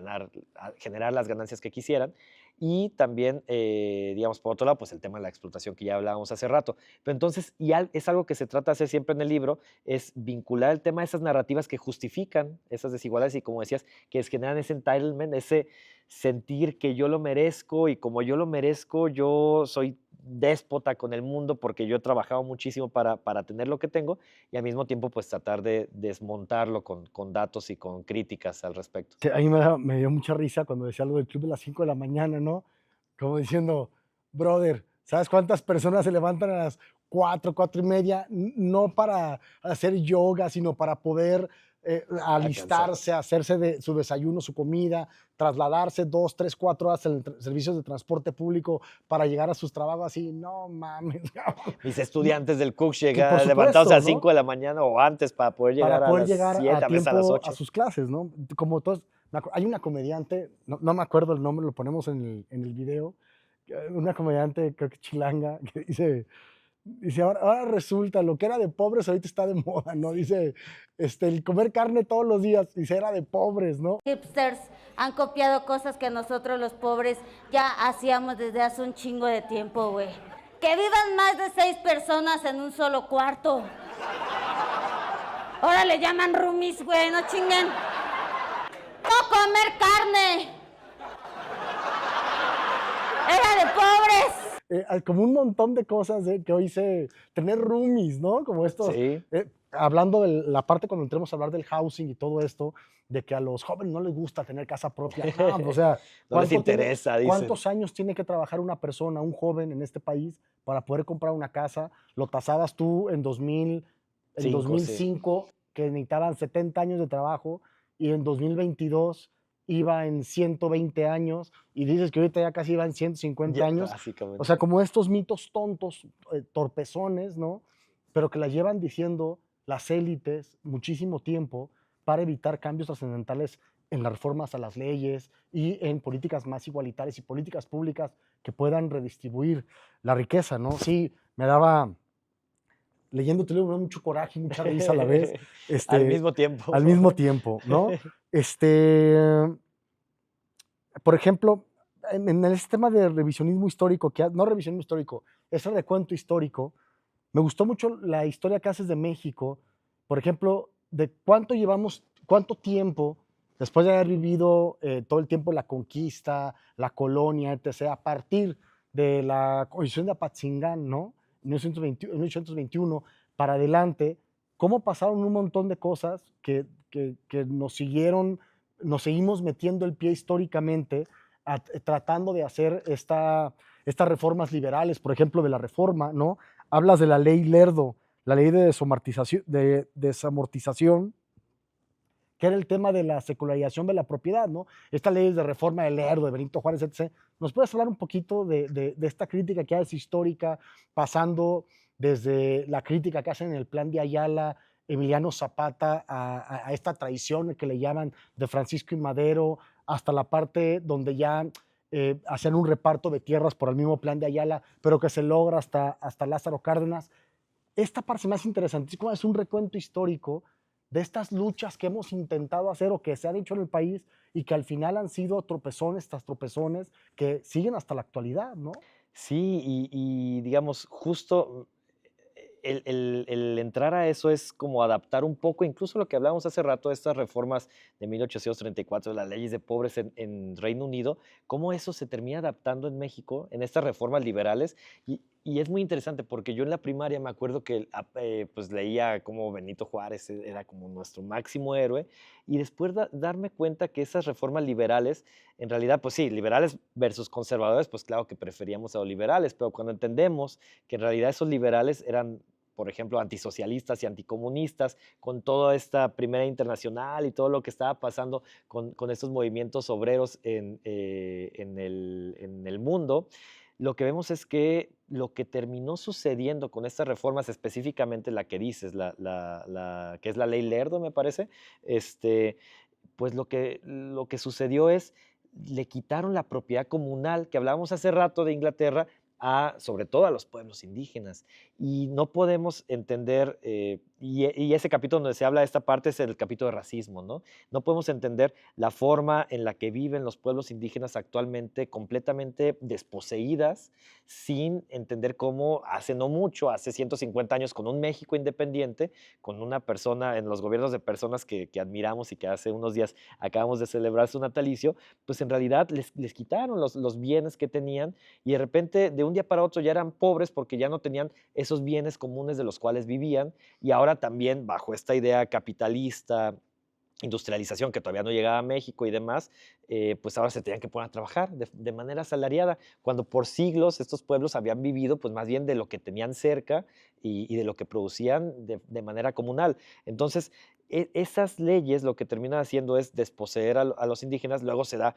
generar las ganancias que quisieran. Y también, digamos, por otro lado, pues el tema de la explotación que ya hablábamos hace rato. Pero entonces, es algo que se trata de hacer siempre en el libro, es vincular el tema de esas narrativas que justifican esas desigualdades y, como decías, que generan ese entitlement, ese sentir que yo lo merezco, y como yo lo merezco, yo soy déspota con el mundo porque yo he trabajado muchísimo para tener lo que tengo, y al mismo tiempo pues tratar de desmontarlo con datos y con críticas al respecto. Sí, a mí me dio mucha risa cuando decía algo del club de las 5 de la mañana, ¿no? Como diciendo, brother, ¿sabes cuántas personas se levantan a las 4, 4:30? No para hacer yoga, sino para poder Alcanzar. alistarse, hacerse de su desayuno, su comida, trasladarse 2, 3, 4 horas en servicios de transporte público para llegar a sus trabajos así. No mames, Mis no, estudiantes del Cook que por llegan levantados a supuesto, las ¿no? 5 de la mañana o antes para poder Para llegar a poder las llegar 7, a a veces a las tiempo a 8. sus clases, ¿no? Como todos, hay una comediante, no me acuerdo el nombre, lo ponemos en el video, una comediante, creo que chilanga, que dice ahora resulta, lo que era de pobres ahorita está de moda, ¿no? Dice, el comer carne todos los días, dice, era de pobres, ¿no? Hipsters han copiado cosas que nosotros los pobres ya hacíamos desde hace un chingo de tiempo, güey. Que vivan más de 6 personas en un solo cuarto. Ahora le llaman roomies, güey, no chinguen. No comer carne. Era de pobres. Como un montón de cosas que hoy tener roomies, ¿no? Como estos, Sí, hablando de la parte cuando entremos a hablar del housing y todo esto, de que a los jóvenes no les gusta tener casa propia. No, o sea, no les interesa, dicen. ¿cuántos años tiene que trabajar una persona, un joven en este país para poder comprar una casa? Lo tasabas tú en 5, sí. 2005, que necesitaban 70 años de trabajo, y en 2022 iba en 120 años, y dices que ahorita ya casi iba en 150 Ya, años. O básicamente. sea, como estos mitos tontos, torpezones, ¿no? Pero que la llevan diciendo las élites muchísimo tiempo para evitar cambios trascendentales en las reformas a las leyes y en políticas más igualitarias y políticas públicas que puedan redistribuir la riqueza, ¿no? Sí, me daba, leyendo tu libro, me da mucho coraje y mucha risa a la vez, Al mismo tiempo. al mismo tiempo, ¿no? Este, por ejemplo, en el tema de revisionismo histórico, no revisionismo histórico, ese recuento histórico, me gustó mucho la historia que haces de México, por ejemplo, de cuánto tiempo, después de haber vivido todo el tiempo la conquista, la colonia, etc., a partir de la Constitución de Apatzingán, ¿no? En 1821 para adelante, cómo pasaron un montón de cosas que nos seguimos metiendo el pie históricamente, tratando de hacer estas reformas liberales, por ejemplo, de la reforma, ¿no? Hablas de la ley Lerdo, la ley de desamortización, que era el tema de la secularización de la propiedad, ¿no? Esta ley de reforma de Lerdo, de Benito Juárez, etc. ¿Nos puedes hablar un poquito de esta crítica que haces histórica, pasando desde la crítica que hacen en el plan de Ayala, Emiliano Zapata, a esta traición que le llaman de Francisco y Madero, hasta la parte donde ya hacían un reparto de tierras por el mismo plan de Ayala, pero que se logra hasta Lázaro Cárdenas? Esta parte más interesantísima es un recuento histórico de estas luchas que hemos intentado hacer o que se han hecho en el país y que al final han sido tropezones tras tropezones que siguen hasta la actualidad, ¿no? Sí, y digamos, justo el entrar a eso es como adaptar un poco, incluso lo que hablábamos hace rato, estas reformas de 1834, las leyes de pobres en Reino Unido, cómo eso se termina adaptando en México, en estas reformas liberales. Y es muy interesante porque yo en la primaria me acuerdo que pues leía cómo Benito Juárez era como nuestro máximo héroe, y después darme cuenta que esas reformas liberales, en realidad, pues sí, liberales versus conservadores, pues claro que preferíamos a los liberales, pero cuando entendemos que en realidad esos liberales eran, por ejemplo, antisocialistas y anticomunistas, con toda esta Primera Internacional y todo lo que estaba pasando con estos movimientos obreros en el mundo, lo que vemos es que lo que terminó sucediendo con estas reformas, específicamente la que dices, que es la ley Lerdo, me parece, pues lo que sucedió es, le quitaron la propiedad comunal, que hablábamos hace rato de Inglaterra, sobre todo a los pueblos indígenas. Y no podemos entender, y ese capítulo donde se habla de esta parte es el capítulo de racismo, ¿no? No podemos entender la forma en la que viven los pueblos indígenas actualmente completamente desposeídas, sin entender cómo hace no mucho, hace 150 años, con un México independiente, con una persona en los gobiernos de personas que admiramos y que hace unos días acabamos de celebrar su natalicio, pues en realidad les quitaron los bienes que tenían, y de repente, de un día para otro, ya eran pobres porque ya no tenían esos bienes comunes de los cuales vivían, y ahora también bajo esta idea capitalista, industrialización que todavía no llegaba a México y demás, pues ahora se tenían que poner a trabajar de manera asalariada, cuando por siglos estos pueblos habían vivido pues más bien de lo que tenían cerca y de lo que producían de manera comunal. Entonces, esas leyes lo que terminan haciendo es desposeer a los indígenas, luego se da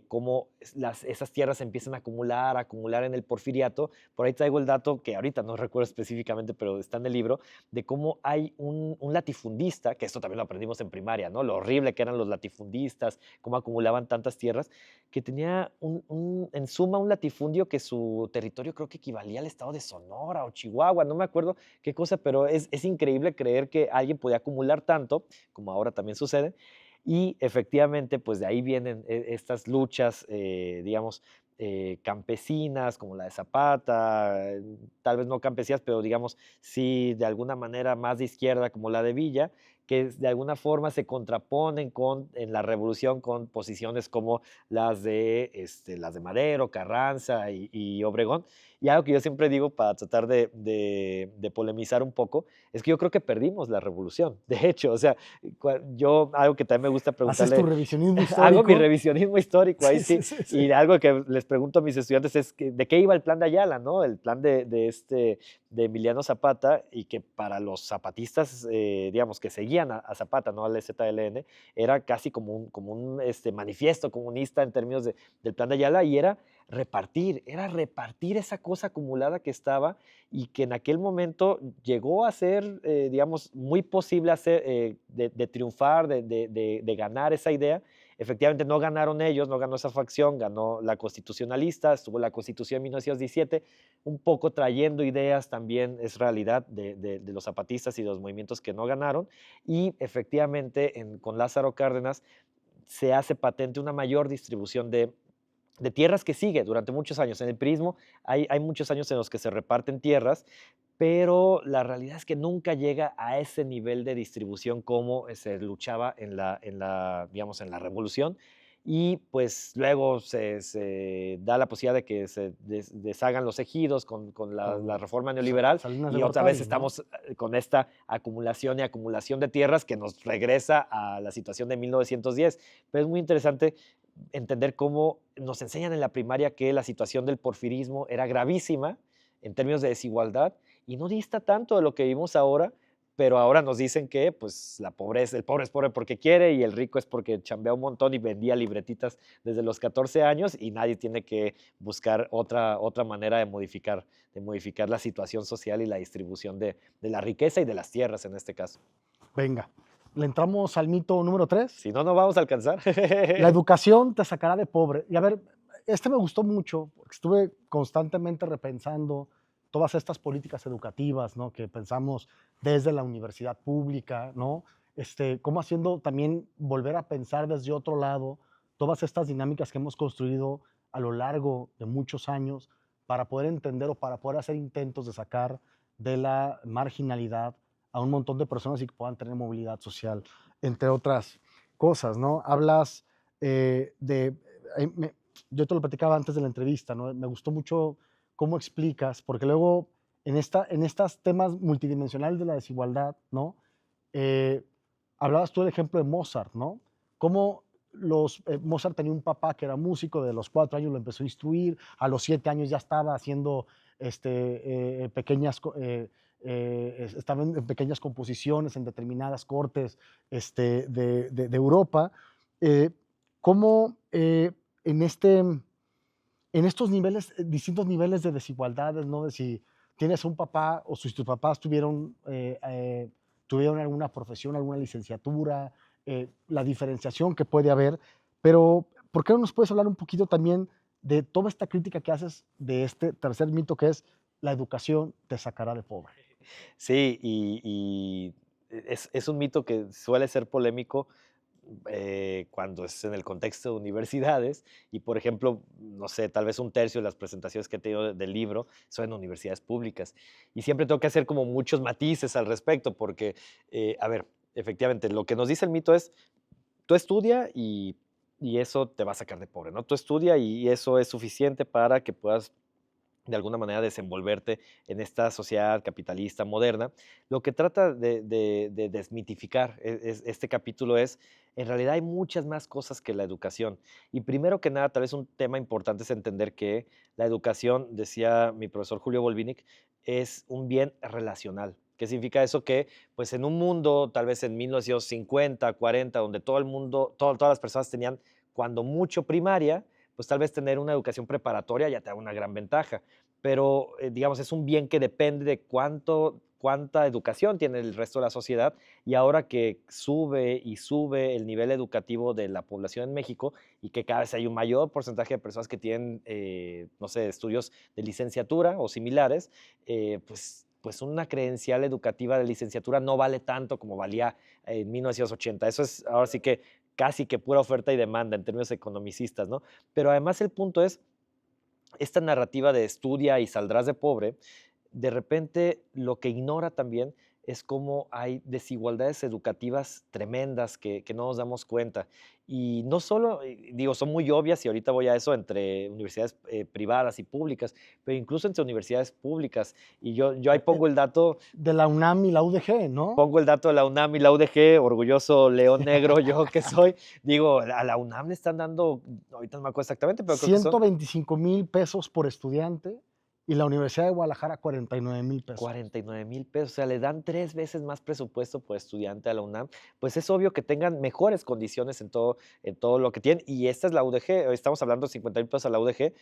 cómo esas tierras se empiezan a acumular en el porfiriato. Por ahí traigo el dato que ahorita no recuerdo específicamente, pero está en el libro, de cómo hay un latifundista, que esto también lo aprendimos en primaria, ¿no? Lo horrible que eran los latifundistas, cómo acumulaban tantas tierras, que tenía en suma un latifundio que su territorio creo que equivalía al estado de Sonora o Chihuahua, no me acuerdo qué cosa, pero es increíble creer que alguien podía acumular tanto, como ahora también sucede. Y efectivamente, pues de ahí vienen estas luchas, digamos, campesinas, como la de Zapata, tal vez no campesinas, pero digamos, sí, de alguna manera más de izquierda, como la de Villa, que de alguna forma se contraponen en la revolución con posiciones como las de Madero, Carranza y Obregón. Y algo que yo siempre digo para tratar de polemizar un poco, es que yo creo que perdimos la revolución. De hecho, o sea, yo algo que también me gusta ¿Haces tu preguntarle, revisionismo hago mi histórico? revisionismo histórico, ahí Sí, sí, sí, sí, sí. y algo que les pregunto a mis estudiantes es de qué iba el plan de Ayala, ¿no? El plan de Emiliano Zapata, y que para los zapatistas, digamos, que seguían a Zapata, no al EZLN, era casi como un manifiesto comunista en términos del plan de Ayala, y era repartir esa cosa acumulada que estaba, y que en aquel momento llegó a ser, digamos, muy posible de triunfar, de ganar esa idea. Efectivamente, no ganaron ellos, no ganó esa facción, ganó la constitucionalista, estuvo la Constitución de 1917, un poco trayendo ideas también, es realidad, de los zapatistas y de los movimientos que no ganaron. Y efectivamente, con Lázaro Cárdenas se hace patente una mayor distribución de tierras, que sigue durante muchos años. En el priismo hay muchos años en los que se reparten tierras, pero la realidad es que nunca llega a ese nivel de distribución como se luchaba digamos, en la revolución. Y pues luego se da la posibilidad de que se deshagan los ejidos con la Con reforma neoliberal, Salinas de y otra vez Gortari, ¿no? estamos con esta acumulación y acumulación de tierras que nos regresa a la situación de 1910. Pero es muy interesante entender cómo nos enseñan en la primaria que la situación del porfirismo era gravísima en términos de desigualdad, y no dista tanto de lo que vivimos ahora, pero ahora nos dicen que pues la pobreza, el pobre es pobre porque quiere, y el rico es porque chambea un montón y vendía libretitas desde los 14 años, y nadie tiene que buscar otra manera de modificar la situación social y la distribución de la riqueza y de las tierras en este caso. Venga, le entramos al mito número 3. Si no, no vamos a alcanzar. La educación te sacará de pobre. Y a ver, me gustó mucho, porque estuve constantemente repensando todas estas políticas educativas, ¿no? Que pensamos desde la universidad pública, ¿no? Cómo haciendo también volver a pensar desde otro lado todas estas dinámicas que hemos construido a lo largo de muchos años para poder entender o para poder hacer intentos de sacar de la marginalidad a un montón de personas y que puedan tener movilidad social, entre otras cosas, ¿no? Hablas de, yo te lo platicaba antes de la entrevista, ¿no? Me gustó mucho cómo explicas, porque luego en estos temas multidimensionales de la desigualdad, ¿no? Eh, hablabas tú del ejemplo de Mozart, ¿no? Cómo Mozart tenía un papá que era músico, de los 4 años lo empezó a instruir, a los 7 años ya estaba haciendo pequeñas, estaba en pequeñas composiciones en determinadas cortes de Europa. Eh, cómo en estos niveles, distintos niveles de desigualdades, ¿no? De si tienes un papá o si tus papás tuvieron alguna profesión, alguna licenciatura, la diferenciación que puede haber, pero ¿por qué no nos puedes hablar un poquito también de toda esta crítica que haces de este tercer mito que es la educación te sacará de pobre? Sí, y es un mito que suele ser polémico cuando es en el contexto de universidades y, por ejemplo, no sé, tal vez un tercio de las presentaciones que he tenido del libro son en universidades públicas. Y siempre tengo que hacer como muchos matices al respecto porque, a ver, efectivamente, lo que nos dice el mito es, tú estudia y eso te va a sacar de pobre, ¿no? Tú estudia y eso es suficiente para que puedas de alguna manera desenvolverte en esta sociedad capitalista moderna. Lo que trata de desmitificar este capítulo es, en realidad hay muchas más cosas que la educación. Y primero que nada, tal vez un tema importante es entender que la educación, decía mi profesor Julio Volvinic, es un bien relacional. ¿Qué significa eso? Que pues en un mundo, tal vez en 1950, 40, donde todo el mundo, todas las personas tenían cuando mucho primaria, pues tal vez tener una educación preparatoria ya te da una gran ventaja, pero digamos, es un bien que depende de cuánta educación tiene el resto de la sociedad y ahora que sube y sube el nivel educativo de la población en México y que cada vez hay un mayor porcentaje de personas que tienen, no sé, estudios de licenciatura o similares, pues una credencial educativa de licenciatura no vale tanto como valía en 1980. Eso es ahora sí que casi que pura oferta y demanda en términos economicistas, ¿no? Pero además el punto es, esta narrativa de estudia y saldrás de pobre, de repente lo que ignora también es cómo hay desigualdades educativas tremendas que no nos damos cuenta. Y no solo, digo, son muy obvias y ahorita voy a eso entre universidades privadas y públicas, pero incluso entre universidades públicas. Y yo ahí De la UNAM y la UDG, ¿no? pongo el dato de la UNAM y la UDG, orgulloso león negro yo que soy. Digo, a la UNAM le están dando, ahorita no me acuerdo exactamente, pero creo que son 125,000 pesos por estudiante y la Universidad de Guadalajara 49,000 pesos. 49,000 pesos, o sea, le dan 3 veces más presupuesto por estudiante a la UNAM, pues es obvio que tengan mejores condiciones en todo lo que tienen, y esta es la UDG, estamos hablando de 50,000 pesos a la UDG,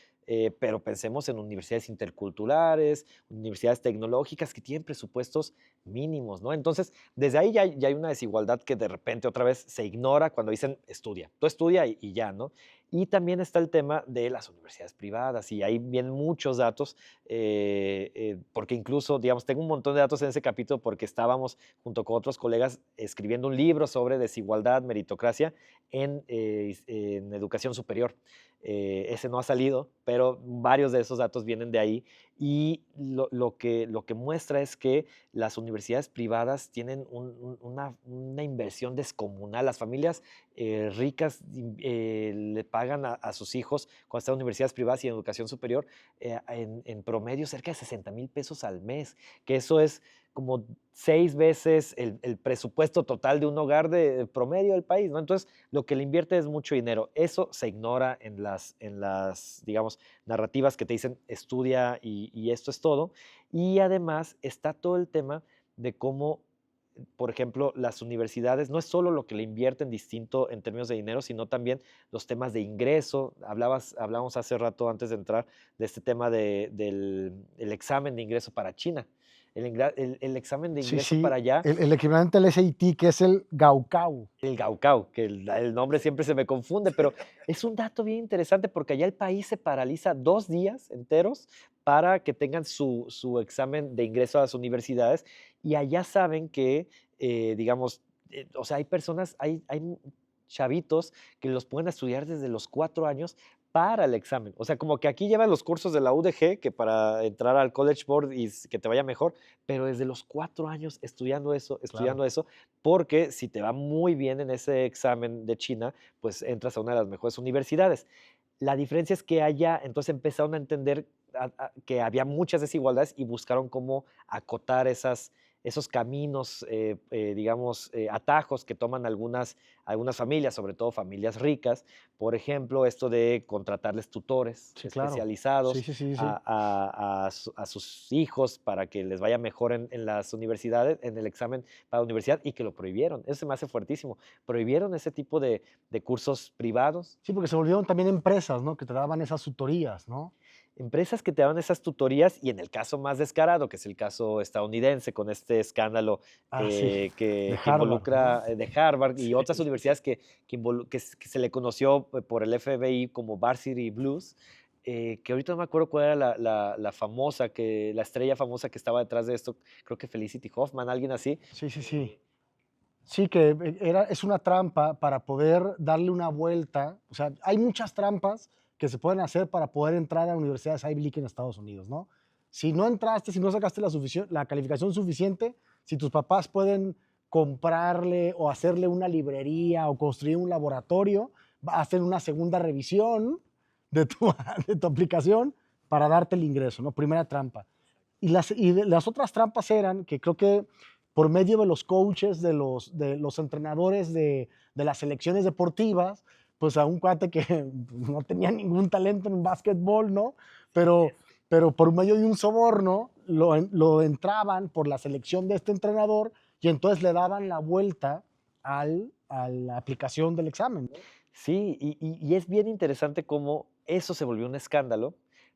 pero pensemos en universidades interculturales, universidades tecnológicas que tienen presupuestos mínimos, ¿no? Entonces, desde ahí ya hay una desigualdad que de repente otra vez se ignora cuando dicen estudia, tú estudia y ya, ¿no? Y también está el tema de las universidades privadas, y ahí vienen muchos datos porque incluso, digamos, tengo un montón de datos en ese capítulo porque estábamos junto con otros colegas escribiendo un libro sobre desigualdad, meritocracia en educación superior. Ese no ha salido, pero varios de esos datos vienen de ahí y lo que muestra es que las universidades privadas tienen una inversión descomunal. Las familias ricas le pagan a sus hijos cuando están en universidades privadas y en educación superior en promedio cerca de 60,000 pesos al mes, que eso es como 6 veces el presupuesto total de un hogar de promedio del país, ¿no? Entonces, lo que le invierte es mucho dinero. Eso se ignora en las, digamos, narrativas que te dicen estudia y esto es todo. Y además está todo el tema de cómo por ejemplo, las universidades no es solo lo que le invierten distinto en términos de dinero, sino también los temas de ingreso. Hablábamos hace rato antes de entrar de este tema del el examen de ingreso para China. El examen de Sí, ingreso sí, para allá, el equivalente al SAT, que es el Gaokao. el Gaokao, que el nombre siempre se me confunde, pero es un dato bien interesante porque allá el país se paraliza 2 días enteros para que tengan su examen de ingreso a las universidades y allá saben que, digamos, o sea, hay personas, hay chavitos que los pueden estudiar desde los 4 años para el examen. O sea, como que aquí llevan los cursos de la UDG, que para entrar al College Board y que te vaya mejor, pero desde los 4 años estudiando Claro. eso, porque si te va muy bien en ese examen de China, pues entras a una de las mejores universidades. La diferencia es que allá entonces empezaron a entender que había muchas desigualdades y buscaron cómo acotar esos caminos, digamos, atajos que toman algunas familias, sobre todo familias ricas. Por ejemplo, esto de contratarles tutores Sí, claro. Sí, especializados sí, sí, sí. a sus hijos para que les vaya mejor en las universidades, en el examen para la universidad, y que lo prohibieron. Eso se me hace fuertísimo. Prohibieron ese tipo de cursos privados. Sí, porque se volvieron también empresas, ¿no? Que te daban esas tutorías, ¿no? Empresas que te dan esas tutorías y en el caso más descarado, que es el caso estadounidense con este escándalo Ah, sí, de que Harvard, ¿no? involucra de Harvard y Sí, otras sí. universidades que se le conoció por el FBI como Varsity Blues, que ahorita no me acuerdo cuál era la famosa, la estrella famosa que estaba detrás de esto, creo que Felicity Huffman, alguien así. Sí, sí, sí. Sí, que es una trampa para poder darle una vuelta. O sea, hay muchas trampas que se pueden hacer para poder entrar a universidades Ivy League en Estados Unidos, ¿no? Si no entraste, si no sacaste la calificación suficiente, si tus papás pueden comprarle o hacerle una librería o construir un laboratorio, hacen una segunda revisión de tu, de tu aplicación para darte el ingreso, ¿no? Primera trampa. Las otras trampas eran que creo que por medio de los coaches, de los entrenadores de las selecciones deportivas, pues a un cuate que no tenía ningún talento en básquetbol, ¿no? Pero, pero por medio de un soborno lo entraban por la selección de este entrenador y entonces le daban la vuelta a la aplicación del examen, ¿no? Sí, y es bien interesante cómo eso se volvió un escándalo,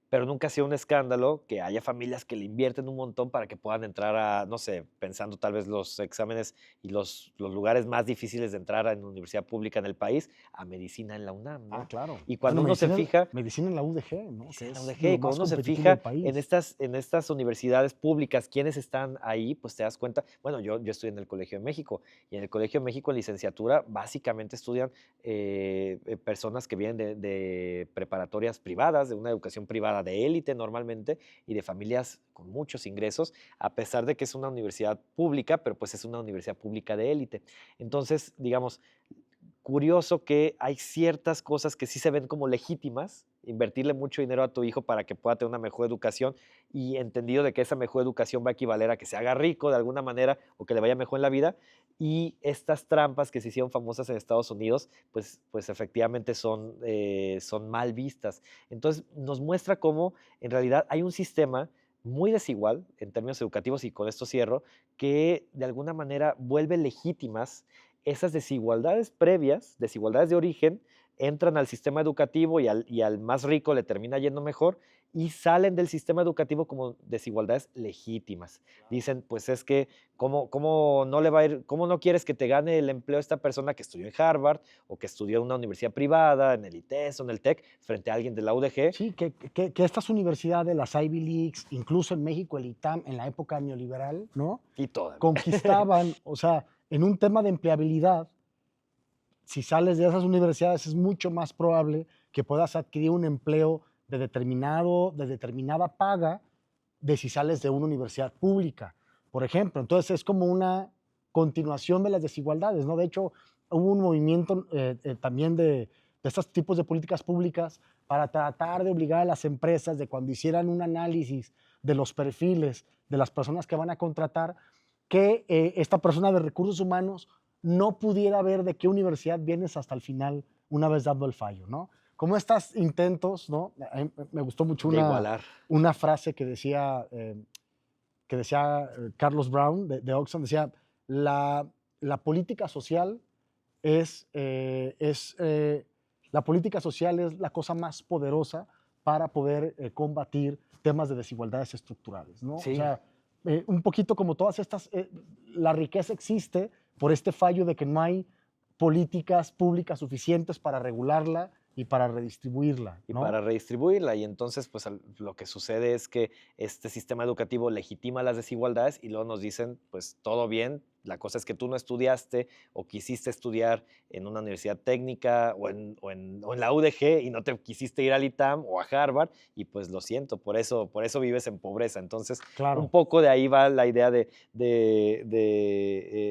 pero nunca ha sido un escándalo que haya familias que le invierten un montón para que puedan entrar a, no sé, pensando tal vez los exámenes y los lugares más difíciles de entrar a una universidad pública en el país, a medicina en la UNAM, Ah, ¿no? claro. Y Bueno, cuando uno se fija, medicina en la UDG, ¿no? sí, Que en la es UDG, lo y cuando más uno se competitivo del fija país. en estas universidades públicas, quiénes están ahí, pues te das cuenta. Bueno, yo estoy en el Colegio de México, y en el Colegio de México en licenciatura básicamente estudian personas que vienen de preparatorias privadas, de una educación privada de élite normalmente, y de familias con muchos ingresos, a pesar de que es una universidad pública, pero pues es una universidad pública de élite. Entonces, digamos, curioso que hay ciertas cosas que sí se ven como legítimas, invertirle mucho dinero a tu hijo para que pueda tener una mejor educación, y entendido de que esa mejor educación va a equivaler a que se haga rico de alguna manera o que le vaya mejor en la vida, y estas trampas que se hicieron famosas en Estados Unidos, pues efectivamente son mal vistas. Entonces nos muestra cómo en realidad hay un sistema muy desigual en términos educativos, y con esto cierro, que de alguna manera vuelve legítimas esas desigualdades previas, desigualdades de origen, entran al sistema educativo y al más rico le termina yendo mejor, y salen del sistema educativo como desigualdades legítimas. Dicen, pues es que, ¿cómo no le va a ir, cómo no quieres que te gane el empleo esta persona que estudió en Harvard o que estudió en una universidad privada, en el ITES o en el TEC, frente a alguien de la UDG? Sí, que estas universidades, las Ivy Leagues, incluso en México el ITAM, en la época neoliberal, ¿no? Y todavía. Conquistaban, o sea, en un tema de empleabilidad, si sales de esas universidades es mucho más probable que puedas adquirir un empleo de determinada paga, de si sales de una universidad pública, por ejemplo. Entonces es como una continuación de las desigualdades, ¿no? De hecho, hubo un movimiento también de estos tipos de políticas públicas para tratar de obligar a las empresas de cuando hicieran un análisis de los perfiles de las personas que van a contratar, que esta persona de recursos humanos no pudiera ver de qué universidad vienes hasta el final, una vez dando el fallo, ¿no? Como estos intentos, ¿no? A mí me gustó mucho De igualar. una frase que decía Carlos Brown de Oxfam, decía, la política social la política social es la cosa más poderosa para poder combatir temas de desigualdades estructurales, ¿no? O Sí. sea, un poquito como todas estas, la riqueza existe por este fallo de que no hay políticas públicas suficientes para regularla y para redistribuirla, Y ¿no? para redistribuirla. Y entonces, pues lo que sucede es que este sistema educativo legitima las desigualdades y luego nos dicen, pues todo bien, La cosa es que tú no estudiaste o quisiste estudiar en una universidad técnica o en la UDG y no te quisiste ir al ITAM o a Harvard y pues lo siento, por eso vives en pobreza. Entonces, un Claro. poco de ahí va la idea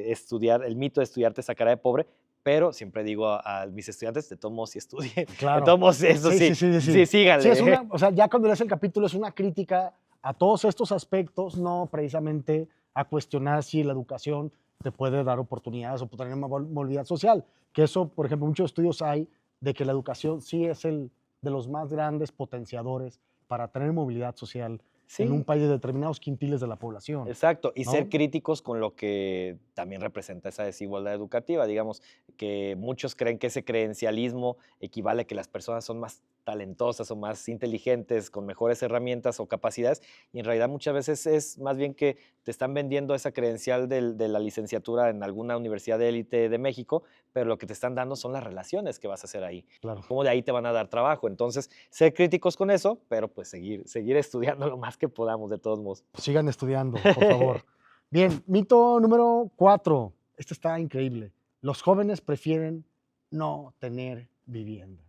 estudiar, el mito de estudiar te sacará de pobre, pero siempre digo a mis estudiantes, de todos modos, si estudien, de Claro. todos modos, eso sí, sí, síganle. Sí, es una, o sea, ya cuando lees el capítulo es una crítica a todos estos aspectos, no precisamente a cuestionar si la educación te puede dar oportunidades o tener más movilidad social, que eso, por ejemplo, muchos estudios hay de que la educación sí es el de los más grandes potenciadores para tener movilidad social en un Sí, país de determinados quintiles de la población, exacto, y ser ¿no? críticos con lo que también representa esa desigualdad educativa. Digamos que muchos creen que ese credencialismo equivale a que las personas son más talentosas o más inteligentes, con mejores herramientas o capacidades, y en realidad muchas veces es más bien que te están vendiendo esa credencial de la licenciatura en alguna universidad de élite de México, pero lo que te están dando son las relaciones que vas a hacer ahí, Claro. cómo de ahí te van a dar trabajo. Entonces, ser críticos con eso, pero pues seguir estudiando lo más que podamos de todos modos. Sigan estudiando, por favor. Bien, mito número 4. Este está increíble. Los jóvenes prefieren no tener vivienda.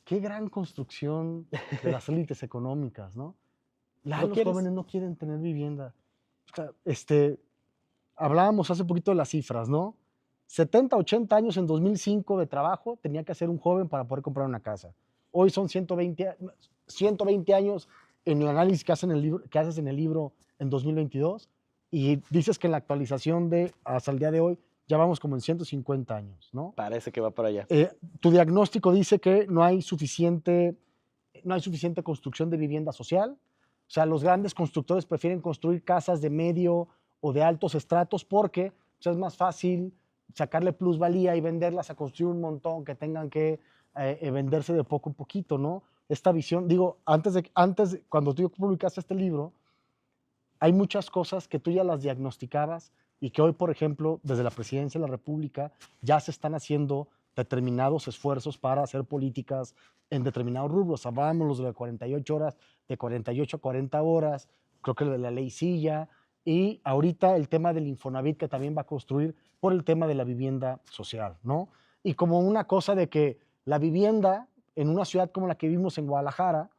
Qué gran construcción de las élites económicas, ¿no? ¿No Los quieres? jóvenes no quieren tener vivienda. O sea, hablábamos hace poquito de las cifras, ¿no? 70, 80 años en 2005 de trabajo tenía que hacer un joven para poder comprar una casa. Hoy son 120 años en el análisis que haces en el libro en 2022 y dices que en la actualización de hasta el día de hoy ya vamos como en 150 años, ¿no? Parece que va para allá. Tu diagnóstico dice que no hay suficiente construcción de vivienda social. O sea, los grandes constructores prefieren construir casas de medio o de altos estratos porque pues, es más fácil sacarle plusvalía y venderlas a construir un montón que tengan que venderse de poco en poquito, ¿no? Esta visión, digo, cuando tú publicaste este libro, hay muchas cosas que tú ya las diagnosticabas y que hoy, por ejemplo, desde la Presidencia de la República ya se están haciendo determinados esfuerzos para hacer políticas en determinados rubros. Hablábamos los de las 48 horas, de 48 a 40 horas, creo que de la ley Silla, y ahorita el tema del Infonavit que también va a construir por el tema de la vivienda social, ¿no? Y como una cosa de que la vivienda en una ciudad como la que vimos en Guadalajara,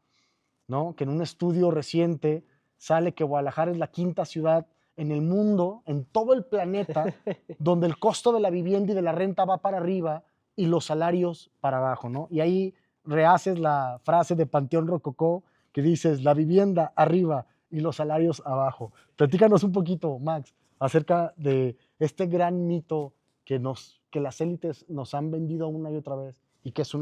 ¿no? Que en un estudio reciente sale que Guadalajara es la quinta ciudad en el mundo, en todo el planeta, donde el costo de la vivienda y de la renta va para arriba y los salarios para abajo, ¿no? Y ahí rehaces la frase de Panteón Rococó que dices, la vivienda arriba y los salarios abajo. Platícanos un poquito, Max, acerca de este gran mito que las élites nos han vendido una y otra vez y que es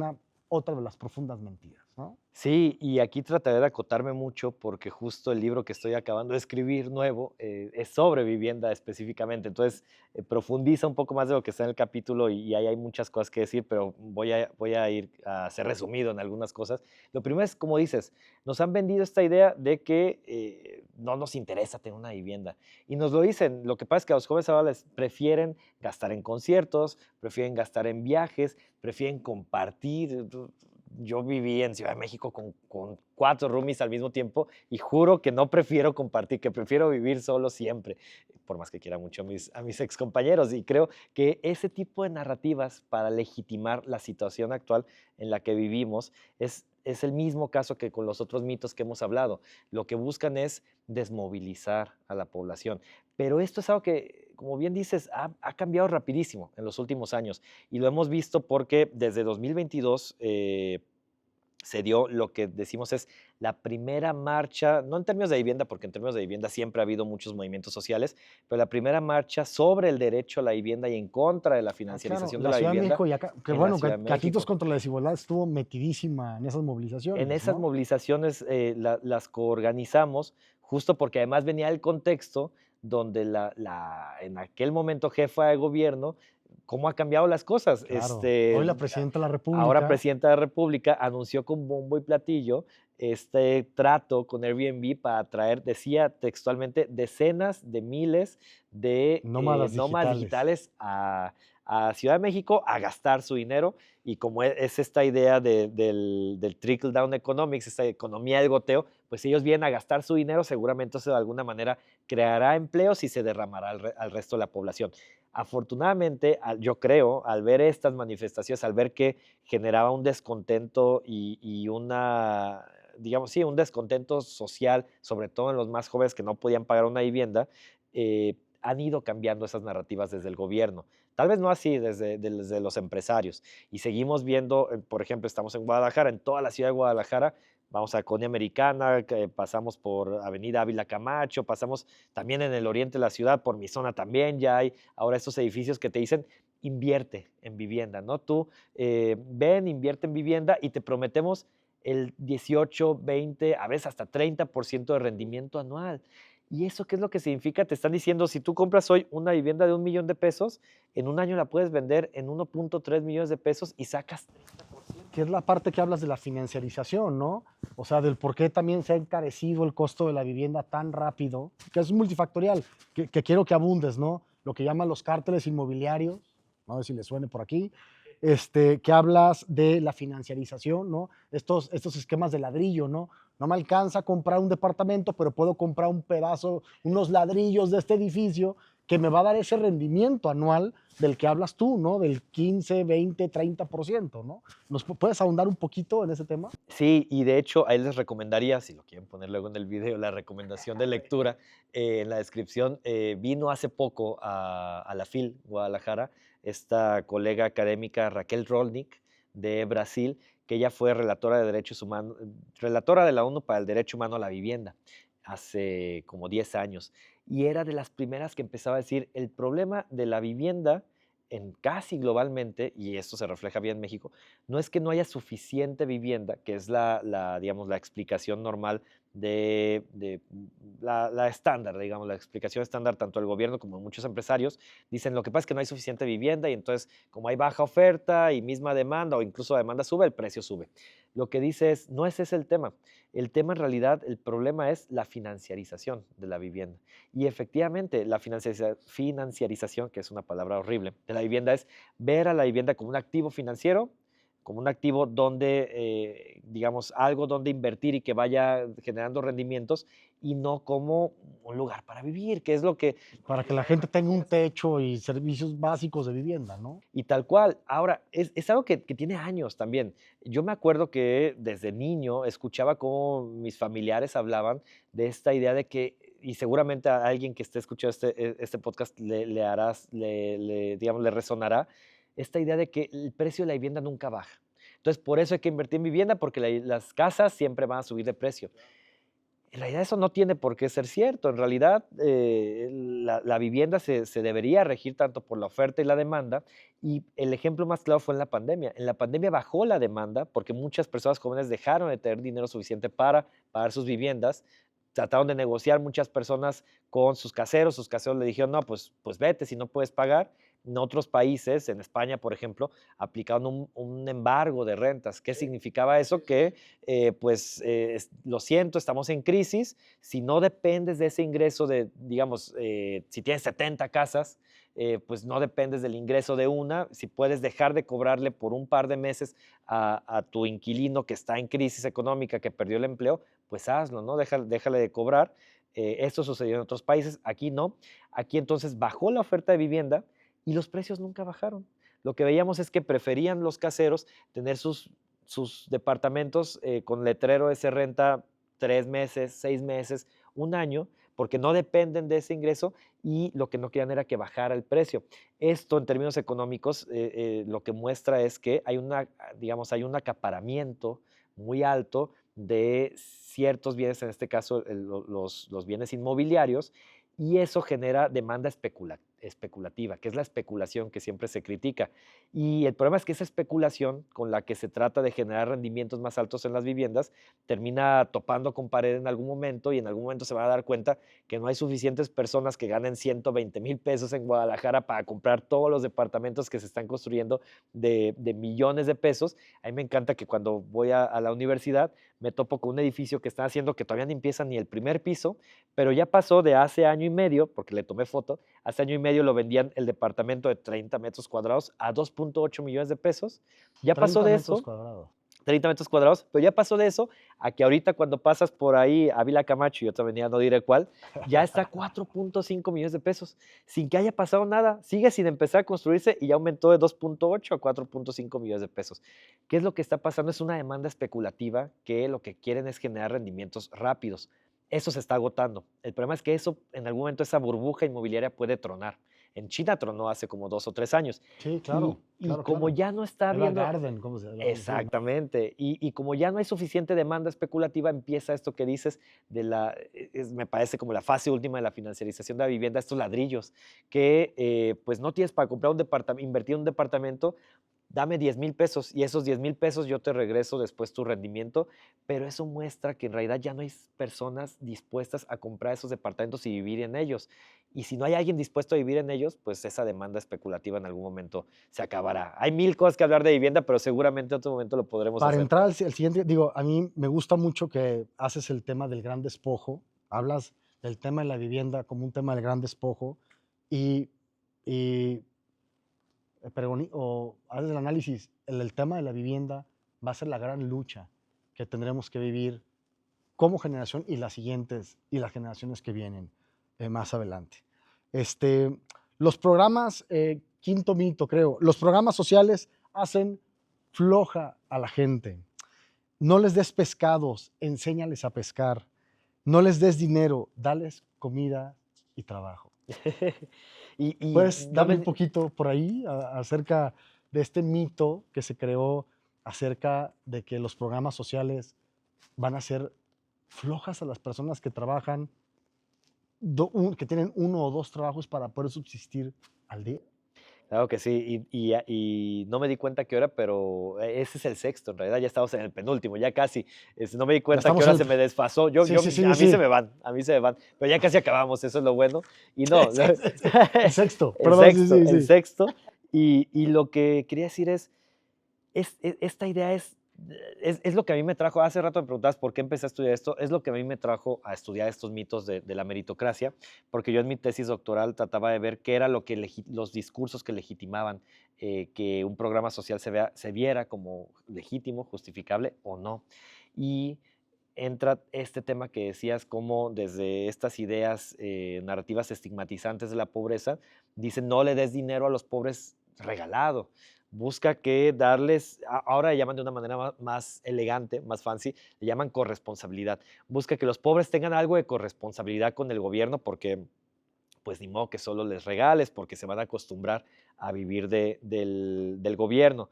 otra de las profundas mentiras, ¿no? Sí, y aquí trataré de acotarme mucho porque justo el libro que estoy acabando de escribir nuevo es sobre vivienda específicamente. Entonces, profundiza un poco más de lo que está en el capítulo y ahí hay muchas cosas que decir, pero voy a ir a ser resumido en algunas cosas. Lo primero es, como dices, nos han vendido esta idea de que no nos interesa tener una vivienda. Y nos lo dicen. Lo que pasa es que a los jóvenes ahora les prefieren gastar en conciertos, prefieren gastar en viajes, prefieren compartir. Yo viví en Ciudad de México con 4 roomies al mismo tiempo y juro que no prefiero compartir, que prefiero vivir solo siempre, por más que quiera mucho a mis excompañeros. Y creo que ese tipo de narrativas para legitimar la situación actual en la que vivimos es el mismo caso que con los otros mitos que hemos hablado. Lo que buscan es desmovilizar a la población. Pero esto es algo que, como bien dices, ha cambiado rapidísimo en los últimos años. Y lo hemos visto porque desde 2022 se dio lo que decimos es la primera marcha, no en términos de vivienda, porque en términos de vivienda siempre ha habido muchos movimientos sociales, pero la primera marcha sobre el derecho a la vivienda y en contra de la Claro, financiarización de la la Ciudad de vivienda México y acá, que en la bueno, Ciudad de Gatitos México. contra la Desigualdad estuvo metidísima en esas En movilizaciones, esas ¿no? movilizaciones las coorganizamos justo porque además venía el contexto donde en aquel momento jefa de gobierno, cómo ha cambiado las cosas. Claro. Hoy la Presidenta de la Ahora República, presidenta de la República anunció con bombo y platillo este trato con Airbnb para atraer, decía textualmente, decenas de miles de nómadas nómadas digitales. digitales a Ciudad de México a gastar su dinero. Y como es esta idea del trickle down economics, esta economía del goteo, pues ellos vienen a gastar su dinero, seguramente eso de alguna manera creará empleos y se derramará al resto de la población. Afortunadamente, yo creo, al ver estas manifestaciones, al ver que generaba un descontento y una, digamos, sí, un descontento social, sobre todo en los más jóvenes que no podían pagar una vivienda, han ido cambiando esas narrativas desde el gobierno. Tal vez no así desde los empresarios. Y seguimos viendo, por ejemplo, estamos en Guadalajara, en toda la ciudad de Guadalajara, vamos a Colonia Americana, pasamos por Avenida Ávila Camacho, pasamos también en el oriente de la ciudad, por mi zona también ya hay ahora estos edificios que te dicen invierte en vivienda, ¿no? Tú ven, invierte en vivienda y te prometemos el 18, 20, a veces hasta 30% de rendimiento anual. ¿Y eso qué es lo que significa? Te están diciendo, si tú compras hoy una vivienda de 1 millón de pesos, en un año la puedes vender en 1.3 millones de pesos y sacas 30%. Que es la parte que hablas de la financiarización, ¿no? O sea, del por qué también se ha encarecido el costo de la vivienda tan rápido, que es multifactorial, que quiero que abundes, ¿no? Lo que llaman los cárteles inmobiliarios, no sé si les suene por aquí, que hablas de la financiarización, ¿no? Estos esquemas de ladrillo, ¿no? No me alcanza a comprar un departamento, pero puedo comprar un pedazo, unos ladrillos de este edificio que me va a dar ese rendimiento anual del que hablas tú, ¿no? Del 15, 20, 30%, ¿no? ¿Nos puedes ahondar un poquito en ese tema? Sí, y de hecho, ahí les recomendaría, si lo quieren poner luego en el video, la recomendación de lectura en la descripción. Vino hace poco a la FIL Guadalajara esta colega académica Raquel Rolnick de Brasil, que ella fue relatora de derechos humanos, relatora de la ONU para el Derecho Humano a la Vivienda hace como 10 años. Y era de las primeras que empezaba a decir, el problema de la vivienda en casi globalmente, y esto se refleja bien en México, no es que no haya suficiente vivienda, que es digamos, la explicación normal de la estándar, digamos, la explicación estándar tanto del gobierno como de muchos empresarios, dicen lo que pasa es que no hay suficiente vivienda y entonces como hay baja oferta y misma demanda o incluso la demanda sube, el precio sube. Lo que dice es, no ese es el tema. El tema en realidad, el problema es la financiarización de la vivienda. Y efectivamente, la financiarización, que es una palabra horrible, de la vivienda es ver a la vivienda como un activo financiero, como un activo donde, digamos, algo donde invertir y que vaya generando rendimientos y no como un lugar para vivir, que es lo que... Para que la gente tenga un techo y servicios básicos de vivienda, ¿no? Y tal cual. Ahora, es algo que tiene años también. Yo me acuerdo que desde niño escuchaba cómo mis familiares hablaban de esta idea de que, y seguramente a alguien que esté escuchando este podcast digamos, le resonará, esta idea de que el precio de la vivienda nunca baja. Entonces, por eso hay que invertir en vivienda, porque las casas siempre van a subir de precio. En realidad eso no tiene por qué ser cierto. En realidad la vivienda se debería regir tanto por la oferta y la demanda. Y el ejemplo más claro fue en la pandemia. En la pandemia bajó la demanda porque muchas personas jóvenes dejaron de tener dinero suficiente para pagar sus viviendas. Trataron de negociar muchas personas con sus caseros le dijeron, no, pues vete si no puedes pagar. En otros países, en España, por ejemplo, aplicaron un embargo de rentas. ¿Qué significaba eso? Que, lo siento, estamos en crisis. Si no dependes de ese ingreso de, digamos, si tienes 70 casas, pues no dependes del ingreso de una. Si puedes dejar de cobrarle por un par de meses a tu inquilino que está en crisis económica, que perdió el empleo, pues hazlo, ¿no? Déjale de cobrar. Esto sucedió en otros países, aquí no. Aquí entonces bajó la oferta de vivienda y los precios nunca bajaron. Lo que veíamos es que preferían los caseros tener sus departamentos con letrero de se renta 3 meses, 6 meses, un año, porque no dependen de ese ingreso y lo que no querían era que bajara el precio. Esto en términos económicos lo que muestra es que hay hay un acaparamiento muy alto de ciertos bienes, en este caso los bienes inmobiliarios, y eso genera demanda especulativa, que es la especulación que siempre se critica. Y el problema es que esa especulación con la que se trata de generar rendimientos más altos en las viviendas termina topando con pared en algún momento y en algún momento se van a dar cuenta que no hay suficientes personas que ganen 120,000 pesos en Guadalajara para comprar todos los departamentos que se están construyendo de millones de pesos. A mí me encanta que cuando voy a la universidad me topo con un edificio que están haciendo que todavía no empieza ni el primer piso, pero ya pasó de hace año y medio, porque le tomé foto, hace año y medio lo vendían el departamento de 30 metros cuadrados a 2.8 millones de pesos. Ya pasó 30 de metros eso, cuadrados. 30 metros cuadrados, pero ya pasó de eso a que ahorita cuando pasas por ahí Ávila Camacho y otra avenida, no diré cuál, ya está 4.5 millones de pesos, sin que haya pasado nada, sigue sin empezar a construirse y ya aumentó de 2.8 a 4.5 millones de pesos. ¿Qué es lo que está pasando? Es una demanda especulativa que lo que quieren es generar rendimientos rápidos. Eso se está agotando. El problema es que eso, en algún momento, esa burbuja inmobiliaria puede tronar. En China tronó hace como 2 o 3 años. Sí, Y, claro, y claro, como claro. ya no está habiendo. Evergarden, ¿cómo se llama? Sí. Exactamente. Y como ya no hay suficiente demanda especulativa, empieza esto que dices de me parece como la fase última de la financiarización de la vivienda, estos ladrillos, que pues no tienes para comprar un departamento, invertir en un departamento, dame 10,000 pesos y esos 10,000 pesos yo te regreso después tu rendimiento, pero eso muestra que en realidad ya no hay personas dispuestas a comprar esos departamentos y vivir en ellos. Y si no hay alguien dispuesto a vivir en ellos, pues esa demanda especulativa en algún momento se acabará. Hay mil cosas que hablar de vivienda, pero seguramente en otro momento lo podremos Para hacer. entrar al siguiente, digo, a mí me gusta mucho que haces el tema del gran despojo, hablas del tema de la vivienda como un tema del gran despojo y, y o haces el análisis, el tema de la vivienda va a ser la gran lucha que tendremos que vivir como generación y las siguientes y las generaciones que vienen más adelante. Los programas, quinto mito creo, los programas sociales hacen floja a la gente. No les des pescados, enséñales a pescar. No les des dinero, dales comida y trabajo. ¿Puedes no darme me, un poquito por ahí acerca de este mito que se creó acerca de que los programas sociales van a ser flojas a las personas que trabajan, que tienen 1 o 2 trabajos para poder subsistir al día? Claro que sí, y no me di cuenta qué hora, pero ese es el sexto, en realidad ya estamos en el penúltimo, ya casi. No me di Ya cuenta qué estamos hora en se el... me desfasó. Sí, sí, sí, A mí sí. se me van, pero ya casi acabamos, eso es lo bueno. Y no, El sexto, el perdón, sí, sexto, sí, el sí. sexto. Y lo que quería decir esta idea es lo que a mí me trajo, hace rato me preguntabas por qué empecé a estudiar esto, es lo que a mí me trajo a estudiar estos mitos de la meritocracia, porque yo en mi tesis doctoral trataba de ver qué era lo que los discursos que legitimaban que un programa social se viera como legítimo, justificable o no. Y entra este tema que decías, como desde estas ideas narrativas estigmatizantes de la pobreza, dicen no le des dinero a los pobres regalado, busca que darles, ahora le llaman de una manera más elegante, más fancy, le llaman corresponsabilidad, busca que los pobres tengan algo de corresponsabilidad con el gobierno porque pues ni modo que solo les regales porque se van a acostumbrar a vivir del gobierno.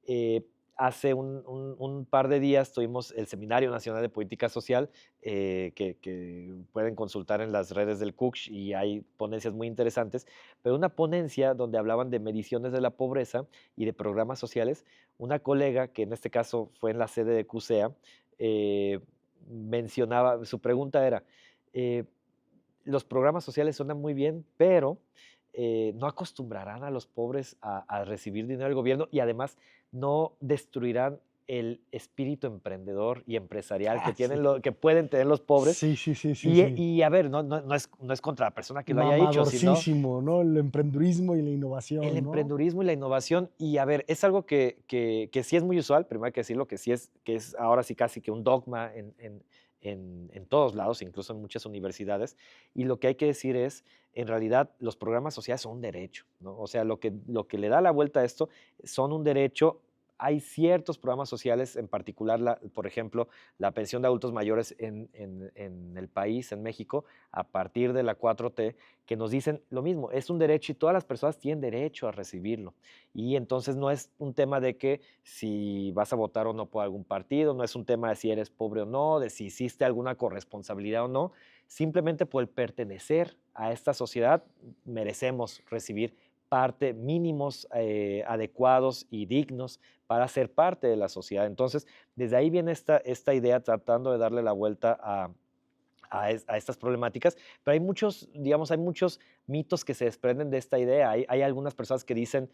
Eh, Hace un par de días tuvimos el Seminario Nacional de Política Social, que pueden consultar en las redes del CUCH y hay ponencias muy interesantes, pero una ponencia donde hablaban de mediciones de la pobreza y de programas sociales. Una colega, que en este caso fue en la sede de CUSEA, mencionaba, su pregunta era, eh, los programas sociales suenan muy bien, pero no acostumbrarán a los pobres a recibir dinero del gobierno y además no destruirán el espíritu emprendedor y empresarial que, Sí. que pueden tener los pobres. Sí, sí, sí, sí, Y, sí. y a ver, no es contra la persona que lo haya dicho, sino Mamadorcísimo, ¿no? El emprendurismo y la el innovación, ¿no? emprendurismo y la innovación. Y a ver, es algo que sí es muy usual, primero hay que decirlo, que es ahora sí casi que un dogma en todos lados, incluso en muchas universidades. Y lo que hay que decir es, en realidad, los programas sociales son un derecho, ¿no? O sea, lo que le da la vuelta a esto son un derecho. Hay ciertos programas sociales, en particular, por ejemplo, la pensión de adultos mayores en el país, en México, a partir de la 4T, que nos dicen lo mismo, es un derecho y todas las personas tienen derecho a recibirlo. Y entonces no es un tema de que si vas a votar o no por algún partido, no es un tema de si eres pobre o no, de si hiciste alguna corresponsabilidad o no, simplemente por el pertenecer a esta sociedad merecemos recibir parte, mínimos adecuados y dignos para ser parte de la sociedad. Entonces, desde ahí viene esta idea tratando de darle la vuelta a estas problemáticas, pero hay muchos, digamos, hay muchos mitos que se desprenden de esta idea. Hay algunas personas que dicen,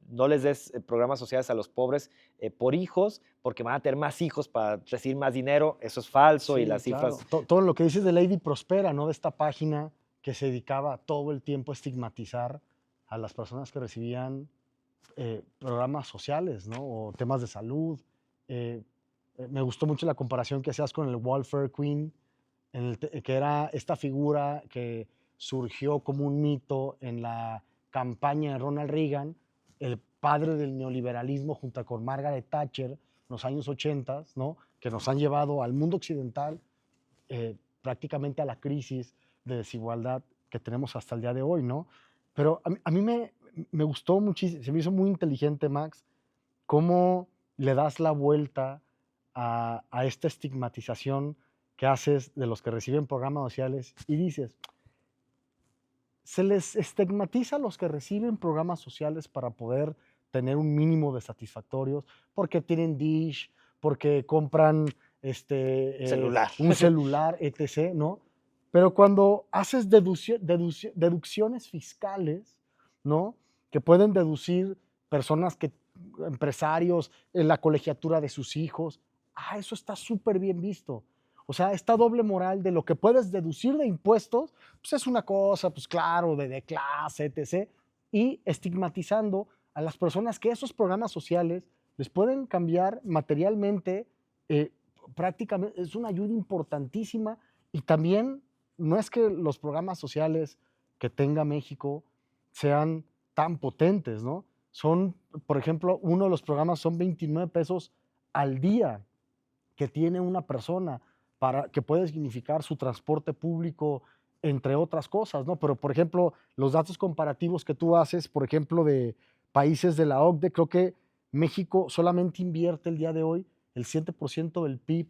no les des programas sociales a los pobres por hijos, porque van a tener más hijos para recibir más dinero. Eso es falso y Sí, las claro. cifras... Todo lo que dices de Lady Prospera, ¿no? De esta página que se dedicaba todo el tiempo a estigmatizar a las personas que recibían programas sociales, ¿no? O temas de salud me gustó mucho la comparación que hacías con el Welfare Queen, que era esta figura que surgió como un mito en la campaña de Ronald Reagan, el padre del neoliberalismo junto con Margaret Thatcher en los años 80, ¿no? Que nos han llevado al mundo occidental prácticamente a la crisis de desigualdad que tenemos hasta el día de hoy, ¿no? Pero a mí me gustó muchísimo, se me hizo muy inteligente, Max, cómo le das la vuelta a esta estigmatización que haces de los que reciben programas sociales y dices, se les estigmatiza a los que reciben programas sociales para poder tener un mínimo de satisfactorios, porque tienen Dish, porque compran Celular. un celular, etc., ¿no? Pero cuando haces deducciones fiscales, ¿no? Que pueden deducir personas empresarios, en la colegiatura de sus hijos, eso está súper bien visto. O sea, esta doble moral de lo que puedes deducir de impuestos, pues es una cosa, pues claro, de clase, etc. Y estigmatizando a las personas que esos programas sociales les pueden cambiar materialmente, prácticamente es una ayuda importantísima. Y también no es que los programas sociales que tenga México sean tan potentes, ¿no? Son, por ejemplo, uno de los programas son 29 pesos al día que tiene una persona para que puede significar su transporte público, entre otras cosas, ¿no? Pero, por ejemplo, los datos comparativos que tú haces, por ejemplo, de países de la OCDE, creo que México solamente invierte el día de hoy el 7% del PIB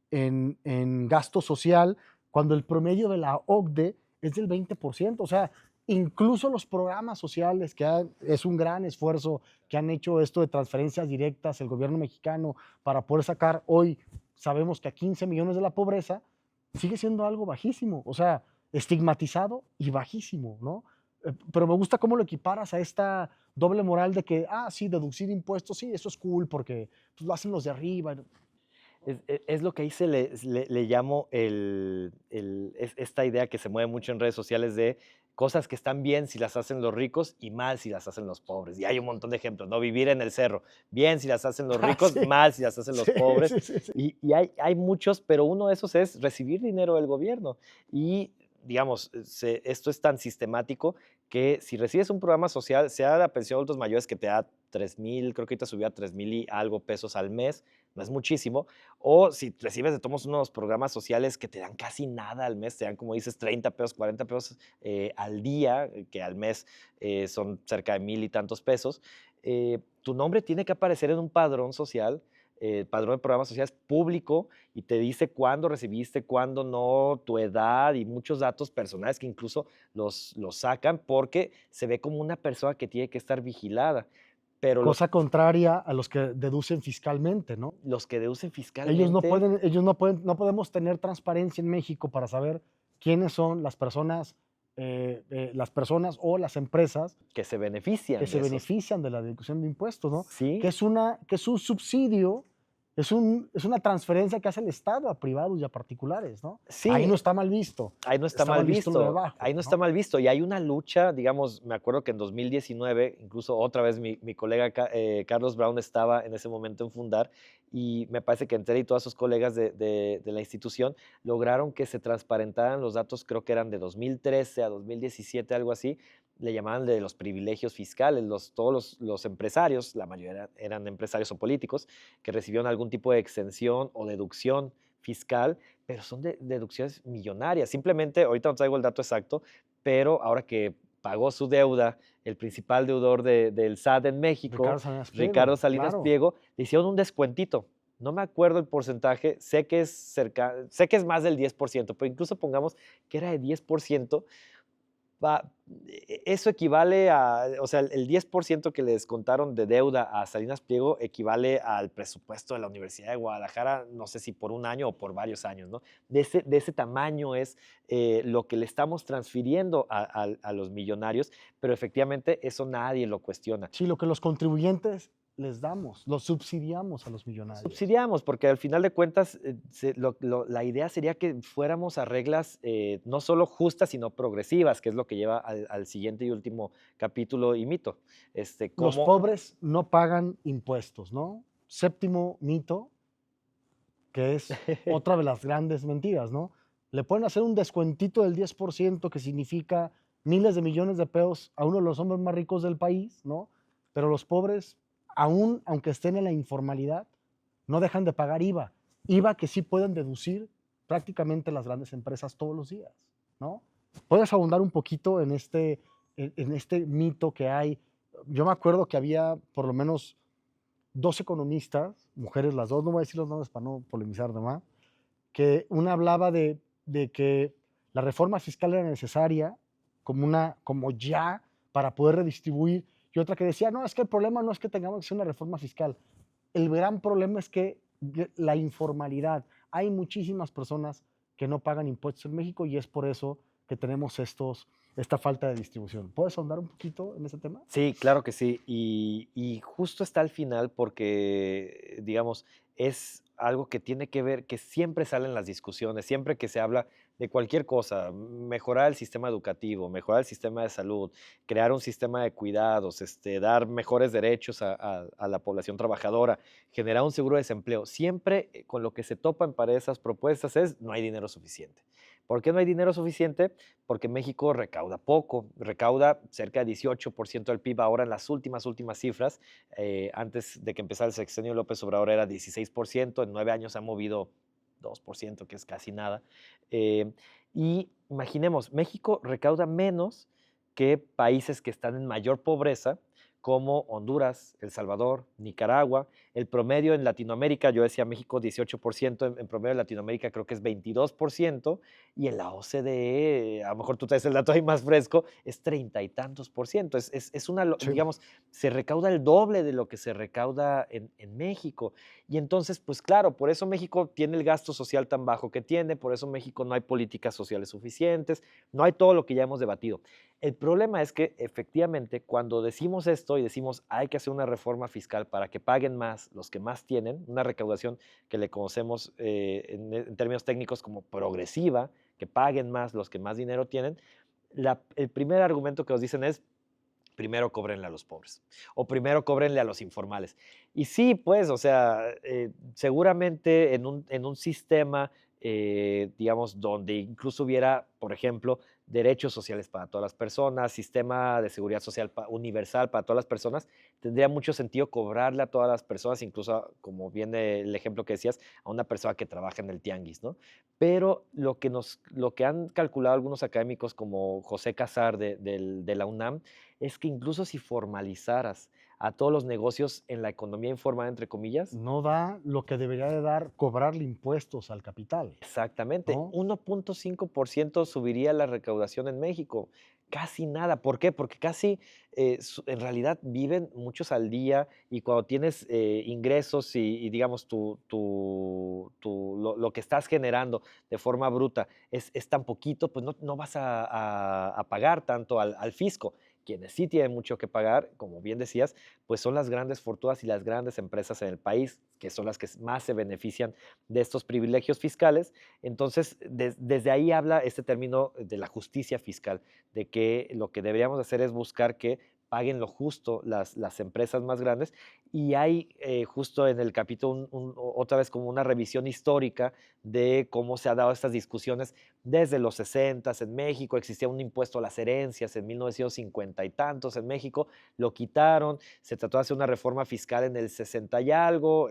en gasto social, cuando el promedio de la OCDE es del 20%. O sea, incluso los programas sociales, es un gran esfuerzo que han hecho esto de transferencias directas, el gobierno mexicano, para poder sacar hoy, sabemos que a 15 millones de la pobreza, sigue siendo algo bajísimo, o sea, estigmatizado y bajísimo, ¿no? Pero me gusta cómo lo equiparas a esta doble moral de que, sí, deducir impuestos, sí, eso es cool porque pues, lo hacen los de arriba. Es lo que ahí le llamo esta idea que se mueve mucho en redes sociales de cosas que están bien si las hacen los ricos y mal si las hacen los pobres. Y hay un montón de ejemplos, ¿no? Vivir en el cerro, bien si las hacen los ricos, Sí. mal si las hacen los Sí, pobres. sí. Y hay muchos, pero uno de esos es recibir dinero del gobierno. Y, digamos, esto es tan sistemático que si recibes un programa social, sea la pensión de adultos mayores que te da 3,000, creo que ahorita subió a 3,000 y algo pesos al mes, no es muchísimo, o si recibes de todos unos programas sociales que te dan casi nada al mes, te dan, como dices, 30 pesos, 40 pesos al día, que al mes son cerca de 1,000 y tantos pesos, tu nombre tiene que aparecer en un padrón social, padrón de programas sociales público, y te dice cuándo recibiste, cuándo no, tu edad y muchos datos personales que incluso los sacan porque se ve como una persona que tiene que estar vigilada. Pero Cosa contraria a los que deducen fiscalmente, ¿no? los que deducen No podemos tener transparencia en México para saber quiénes son las personas o las empresas que se benefician que de se eso. benefician de la deducción de impuestos, ¿no? Sí. Que es un subsidio, es una transferencia que hace el Estado a privados y a particulares, ¿no? Sí. Ahí no está mal visto. Ahí no está mal visto. lo de abajo, Ahí no está mal visto. Y hay una lucha, digamos, me acuerdo que en 2019, incluso otra vez mi colega Carlos Brown estaba en ese momento en Fundar, y me parece que Entel y todos sus colegas de la institución lograron que se transparentaran los datos, creo que eran de 2013 a 2017, algo así, le llamaban de los privilegios fiscales. Todos los empresarios, la mayoría eran empresarios o políticos, que recibieron algún tipo de exención o deducción fiscal, pero son deducciones millonarias. Simplemente, ahorita no traigo el dato exacto, pero ahora que pagó su deuda, el principal deudor del SAT en México, Ricardo Salinas Pliego, le hicieron un descuentito. No me acuerdo el porcentaje, sé que es más del 10%, pero incluso pongamos que era de 10%, eso equivale o sea, el 10% que le descontaron de deuda a Salinas Pliego equivale al presupuesto de la Universidad de Guadalajara, no sé si por un año o por varios años, ¿no? De ese tamaño es lo que le estamos transfiriendo a los millonarios, pero efectivamente eso nadie lo cuestiona. Sí, lo que los contribuyentes les damos, los subsidiamos a los millonarios. Subsidiamos, porque al final de cuentas la idea sería que fuéramos a reglas no solo justas, sino progresivas, que es lo que lleva al siguiente y último capítulo y mito. Los pobres no pagan impuestos, ¿no? séptimo mito, que es otra de las grandes mentiras, ¿no? Le pueden hacer un descuentito del 10%, que significa miles de millones de pesos a uno de los hombres más ricos del país, ¿no? Pero los pobres, aún aunque estén en la informalidad, no dejan de pagar IVA. IVA que sí pueden deducir prácticamente las grandes empresas todos los días, ¿no? ¿Puedes abundar un poquito en este mito que hay? Yo me acuerdo que había por lo menos dos economistas, mujeres las dos, no voy a decir los nombres para no polemizar de más, que una hablaba de que la reforma fiscal era necesaria como ya para poder redistribuir, y otra que decía, no, es que el problema no es que tengamos que hacer una reforma fiscal, el gran problema es que la informalidad, hay muchísimas personas que no pagan impuestos en México y es por eso que tenemos esta falta de distribución. ¿Puedes ahondar un poquito en ese tema? Sí, claro que sí. Y justo está al final porque, digamos, es algo que tiene que ver, que siempre sale en las discusiones, siempre que se habla de cualquier cosa, mejorar el sistema educativo, mejorar el sistema de salud, crear un sistema de cuidados, dar mejores derechos a la población trabajadora, generar un seguro de desempleo. Siempre con lo que se topan para esas propuestas es no hay dinero suficiente. ¿Por qué no hay dinero suficiente? Porque México recauda poco, recauda cerca de 18% del PIB ahora en las últimas cifras. Antes de que empezara el sexenio de López Obrador era 16%, en 9 años ha movido 2%, que es casi nada. Eh, y imaginemos, México recauda menos que países que están en mayor pobreza, como Honduras, El Salvador, Nicaragua. El promedio en Latinoamérica, yo decía México 18%, en promedio en Latinoamérica creo que es 22%, y en la OCDE, a lo mejor tú traes el dato ahí más fresco, es 30 y tantos por ciento. Es una, Sí. digamos, se recauda el doble de lo que se recauda en México. Y entonces, pues claro, por eso México tiene el gasto social tan bajo que tiene, por eso México no hay políticas sociales suficientes, no hay todo lo que ya hemos debatido. El problema es que efectivamente cuando decimos esto y decimos hay que hacer una reforma fiscal para que paguen más los que más tienen, una recaudación que le conocemos en términos técnicos como progresiva, que paguen más los que más dinero tienen, el primer argumento que nos dicen es primero cóbrenle a los pobres o primero cóbrenle a los informales. Y sí, pues, o sea, seguramente en un sistema, digamos, donde incluso hubiera, por ejemplo, derechos sociales para todas las personas, sistema de seguridad social universal para todas las personas, tendría mucho sentido cobrarle a todas las personas, incluso, como viene el ejemplo que decías, a una persona que trabaja en el tianguis, ¿no? Pero lo que han calculado algunos académicos como José Casar de la UNAM es que incluso si formalizaras a todos los negocios en la economía informal, entre comillas, No da lo que debería de dar cobrarle impuestos al capital, exactamente, ¿no? 1.5% subiría la recaudación en México, casi nada. ¿Por qué? Porque casi, en realidad viven muchos al día y cuando tienes ingresos y digamos lo que estás generando de forma bruta es tan poquito, pues no vas a pagar tanto al fisco. Quienes sí tienen mucho que pagar, como bien decías, pues son las grandes fortunas y las grandes empresas en el país, que son las que más se benefician de estos privilegios fiscales. Entonces, desde ahí habla este término de la justicia fiscal, de que lo que deberíamos hacer es buscar que paguen lo justo las empresas más grandes. Y hay justo en el capítulo otra vez como una revisión histórica de cómo se han dado estas discusiones desde los 60 en México. Existía un impuesto a las herencias en 1950 y tantos en México, lo quitaron, se trató de hacer una reforma fiscal en el 60 y algo,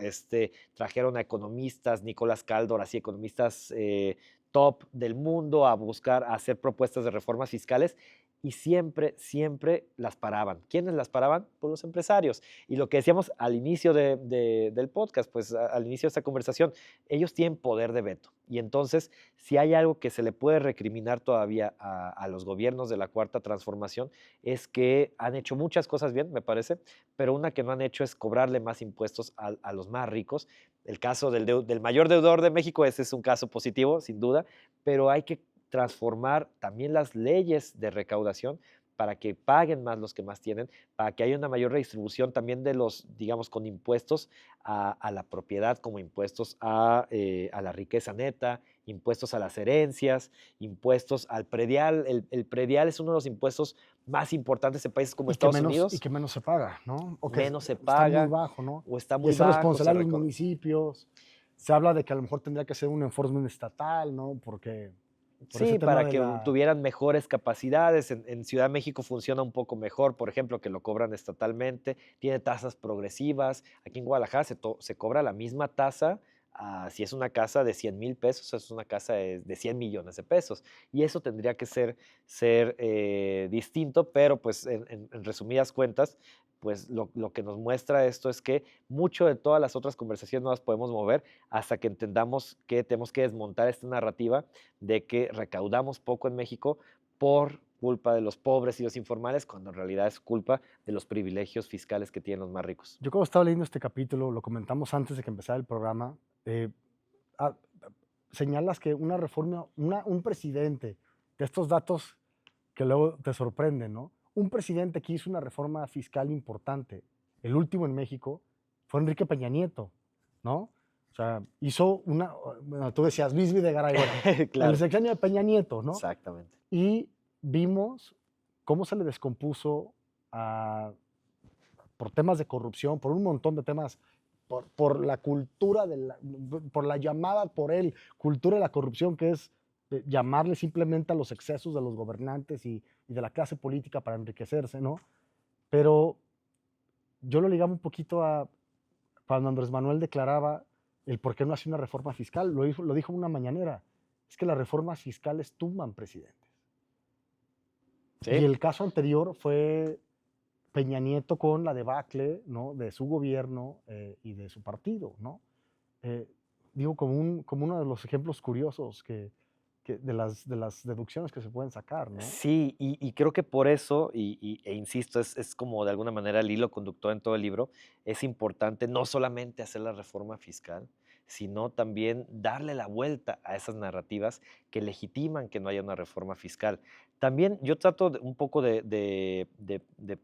trajeron a economistas, Nicolás Caldor, así economistas top del mundo a buscar, a hacer propuestas de reformas fiscales y siempre las paraban. ¿Quiénes las paraban? Pues los empresarios. Y lo que decíamos al inicio del podcast, pues al inicio de esta conversación, ellos tienen poder de veto. Y entonces, si hay algo que se le puede recriminar todavía a los gobiernos de la Cuarta Transformación, es que han hecho muchas cosas bien, me parece, pero una que no han hecho es cobrarle más impuestos a los más ricos. El caso del mayor deudor de México, ese es un caso positivo, sin duda, pero hay que transformar también las leyes de recaudación para que paguen más los que más tienen, para que haya una mayor redistribución también de los, digamos, con impuestos a la propiedad, como impuestos a la riqueza neta, impuestos a las herencias, impuestos al predial. El predial es uno de los impuestos más importantes en países como Estados Y Unidos. que menos se paga, ¿no? O que Menos se está muy paga bajo, ¿no? o está Y muy es bajo. responsabilidad de los municipios. Se habla de que a lo mejor tendría que ser un enforcement estatal, ¿no? Porque por ese Sí, tema para de que la... tuvieran mejores capacidades. En Ciudad de México funciona un poco mejor, por ejemplo, que lo cobran estatalmente, tiene tasas progresivas. Aquí en Guadalajara se cobra la misma tasa si es una casa de 100,000 pesos, es una casa de 100 millones de pesos. Y eso tendría que ser distinto, pero pues en resumidas cuentas, pues lo que nos muestra esto es que mucho de todas las otras conversaciones no las podemos mover hasta que entendamos que tenemos que desmontar esta narrativa de que recaudamos poco en México por culpa de los pobres y los informales, cuando en realidad es culpa de los privilegios fiscales que tienen los más ricos. Yo cuando estaba leyendo este capítulo, lo comentamos antes de que empezara el programa, ah, señalas que una reforma, un presidente, de estos datos que luego te sorprenden, ¿no? Un presidente que hizo una reforma fiscal importante, el último en México, fue Enrique Peña Nieto, ¿no? O sea, hizo bueno, tú decías Luis Videgaray, bueno, Claro. el sexenio de Peña Nieto, ¿no? Exactamente. Y vimos cómo se le descompuso por temas de corrupción, por un montón de temas, por la cultura, por la llamada por él, cultura de la corrupción, que es llamarle simplemente a los excesos de los gobernantes y de la clase política para enriquecerse, ¿no? Pero yo lo ligaba un poquito a cuando Andrés Manuel declaraba el por qué no hacía una reforma fiscal, lo dijo en una mañanera, es que las reformas fiscales tumban presidentes. ¿Sí? Y el caso anterior fue Peña Nieto con la debacle, ¿no? De su gobierno y de su partido, ¿no? Digo, como uno de los ejemplos curiosos de las deducciones que se pueden sacar, ¿no? Sí, y creo que por eso, e insisto, es como de alguna manera el hilo conductor en todo el libro, es importante no solamente hacer la reforma fiscal, sino también darle la vuelta a esas narrativas que legitiman que no haya una reforma fiscal. También yo trato un poco de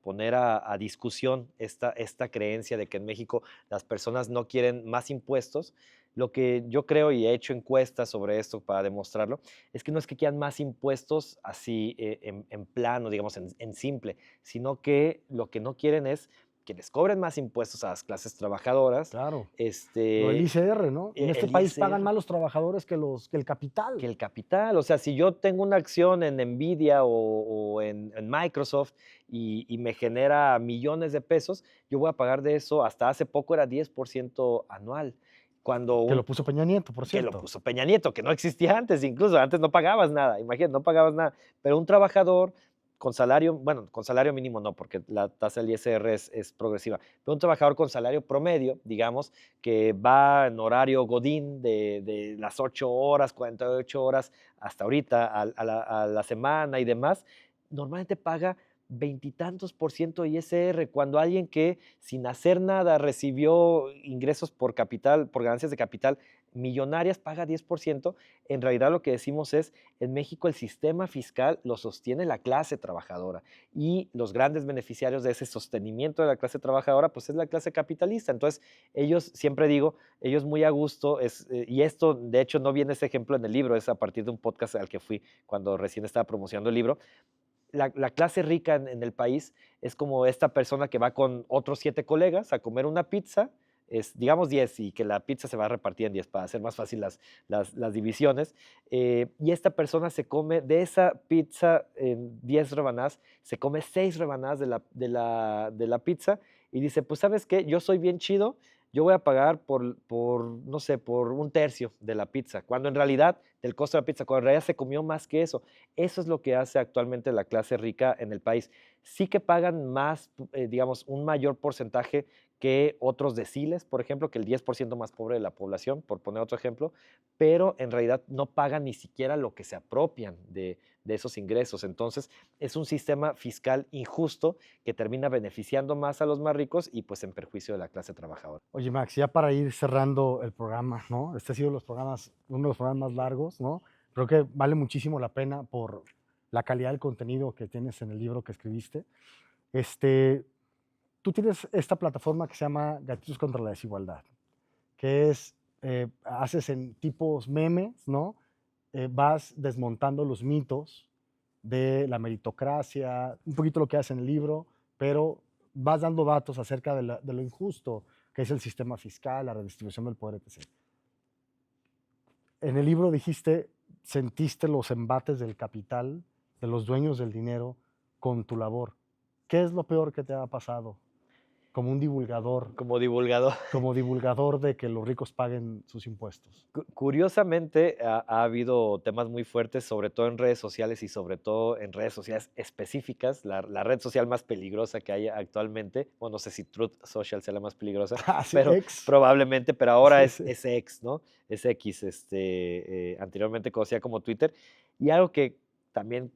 poner a discusión esta creencia de que en México las personas no quieren más impuestos. Lo que yo creo, y he hecho encuestas sobre esto para demostrarlo, es que no es que quieran más impuestos así en plano, digamos, en simple, sino que lo que no quieren es que les cobren más impuestos a las clases trabajadoras. Claro. Lo del ICR, ¿no? En este El país pagan ICR. más los trabajadores que el capital. Que el capital. O sea, si yo tengo una acción en Nvidia o en Microsoft y me genera millones de pesos, yo voy a pagar de eso, hasta hace poco era 10% anual. Que lo puso Peña Nieto, por Que cierto. lo puso Peña Nieto, que no existía antes, incluso antes no pagabas nada, imagínate, no pagabas nada. Pero un trabajador con salario, bueno, con salario mínimo no, porque la tasa del ISR es progresiva, pero un trabajador con salario promedio, digamos, que va en horario godín de las 8 horas, 48 horas hasta ahorita a la semana y demás, normalmente paga veintitantos por ciento de ISR, cuando alguien que sin hacer nada recibió ingresos por capital, por ganancias de capital millonarias, paga 10%. En realidad lo que decimos es, en México el sistema fiscal lo sostiene la clase trabajadora y los grandes beneficiarios de ese sostenimiento de la clase trabajadora, pues es la clase capitalista. Entonces, ellos, siempre digo, ellos muy a gusto, y esto de hecho no viene ese ejemplo en el libro, es a partir de un podcast al que fui cuando recién estaba promocionando el libro. La clase rica en el país es como esta persona que va con otros 7 colegas a comer una pizza, digamos 10, y que la pizza se va a repartir en 10 para hacer más fácil las divisiones. Y esta persona se come de esa pizza en 10 rebanadas, se come 6 rebanadas de la pizza y dice, pues ¿sabes qué? Yo soy bien chido, yo voy a pagar no sé, por un tercio de la pizza, cuando en realidad, del costo de la pizza, cuando en realidad se comió más que eso. Eso es lo que hace actualmente la clase rica en el país. Sí que pagan más, digamos, un mayor porcentaje que otros deciles, por ejemplo, que el 10% más pobre de la población, por poner otro ejemplo, pero en realidad no pagan ni siquiera lo que se apropian de esos ingresos. Entonces, es un sistema fiscal injusto que termina beneficiando más a los más ricos y pues en perjuicio de la clase trabajadora. Oye, Max, ya para ir cerrando el programa, ¿no? Este ha sido uno de los programas más largos, ¿no? Creo que vale muchísimo la pena por la calidad del contenido que tienes en el libro que escribiste. Este, Tú tienes esta plataforma que se llama Gatitos contra la Desigualdad, que es, haces en tipos memes, ¿no? Vas desmontando los mitos de la meritocracia, un poquito lo que haces en el libro, pero vas dando datos acerca de lo injusto que es el sistema fiscal, la redistribución del poder, etc. En el libro dijiste, sentiste los embates del capital, de los dueños del dinero, con tu labor. ¿Qué es lo peor que te ha pasado como un divulgador, Como divulgador. como divulgador de que los ricos paguen sus impuestos? Curiosamente, ha habido temas muy fuertes, sobre todo en redes sociales y sobre todo en redes sociales específicas. La red social más peligrosa que hay actualmente, bueno, no sé si Truth Social sea la más peligrosa, Ah, sí, pero ex. probablemente, pero ahora Sí, sí. es X, ¿no? Es X, anteriormente conocida como Twitter. Y algo que también,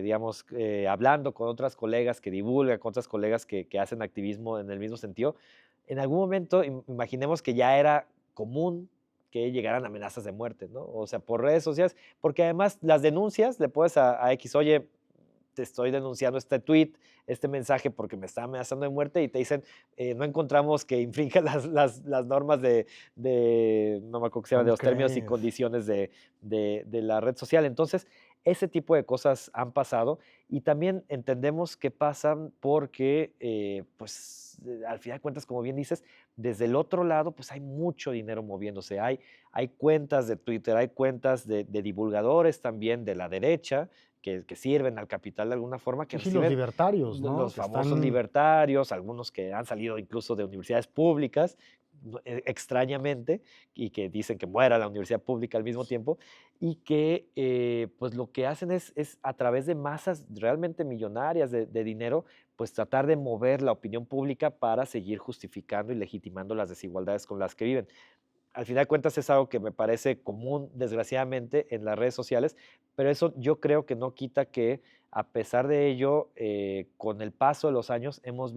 digamos, hablando con otras colegas que divulgan, con otras colegas que hacen activismo en el mismo sentido, en algún momento, imaginemos que ya era común que llegaran amenazas de muerte, ¿no? O sea, por redes sociales, porque además las denuncias le puedes a X, oye, te estoy denunciando este tweet, este mensaje porque me está amenazando de muerte y te dicen, no encontramos que infrinja las normas no me acuerdo qué se llama, de ¿Cómo los términos y crees? condiciones de la red social. Entonces, ese tipo de cosas han pasado y también entendemos que pasan porque, pues, al final de cuentas, como bien dices, desde el otro lado, pues hay mucho dinero moviéndose. Hay cuentas de Twitter, hay cuentas de divulgadores también de la derecha que sirven al capital de alguna forma, que Sí, sí, los reciben libertarios, ¿no? los Que famosos están. libertarios, algunos que han salido incluso de universidades públicas, extrañamente, y que dicen que muera la universidad pública al mismo tiempo, y que pues lo que hacen es a través de masas realmente millonarias de dinero, pues tratar de mover la opinión pública para seguir justificando y legitimando las desigualdades con las que viven. Al final de cuentas es algo que me parece común, desgraciadamente, en las redes sociales, pero eso yo creo que no quita que, a pesar de ello, con el paso de los años hemos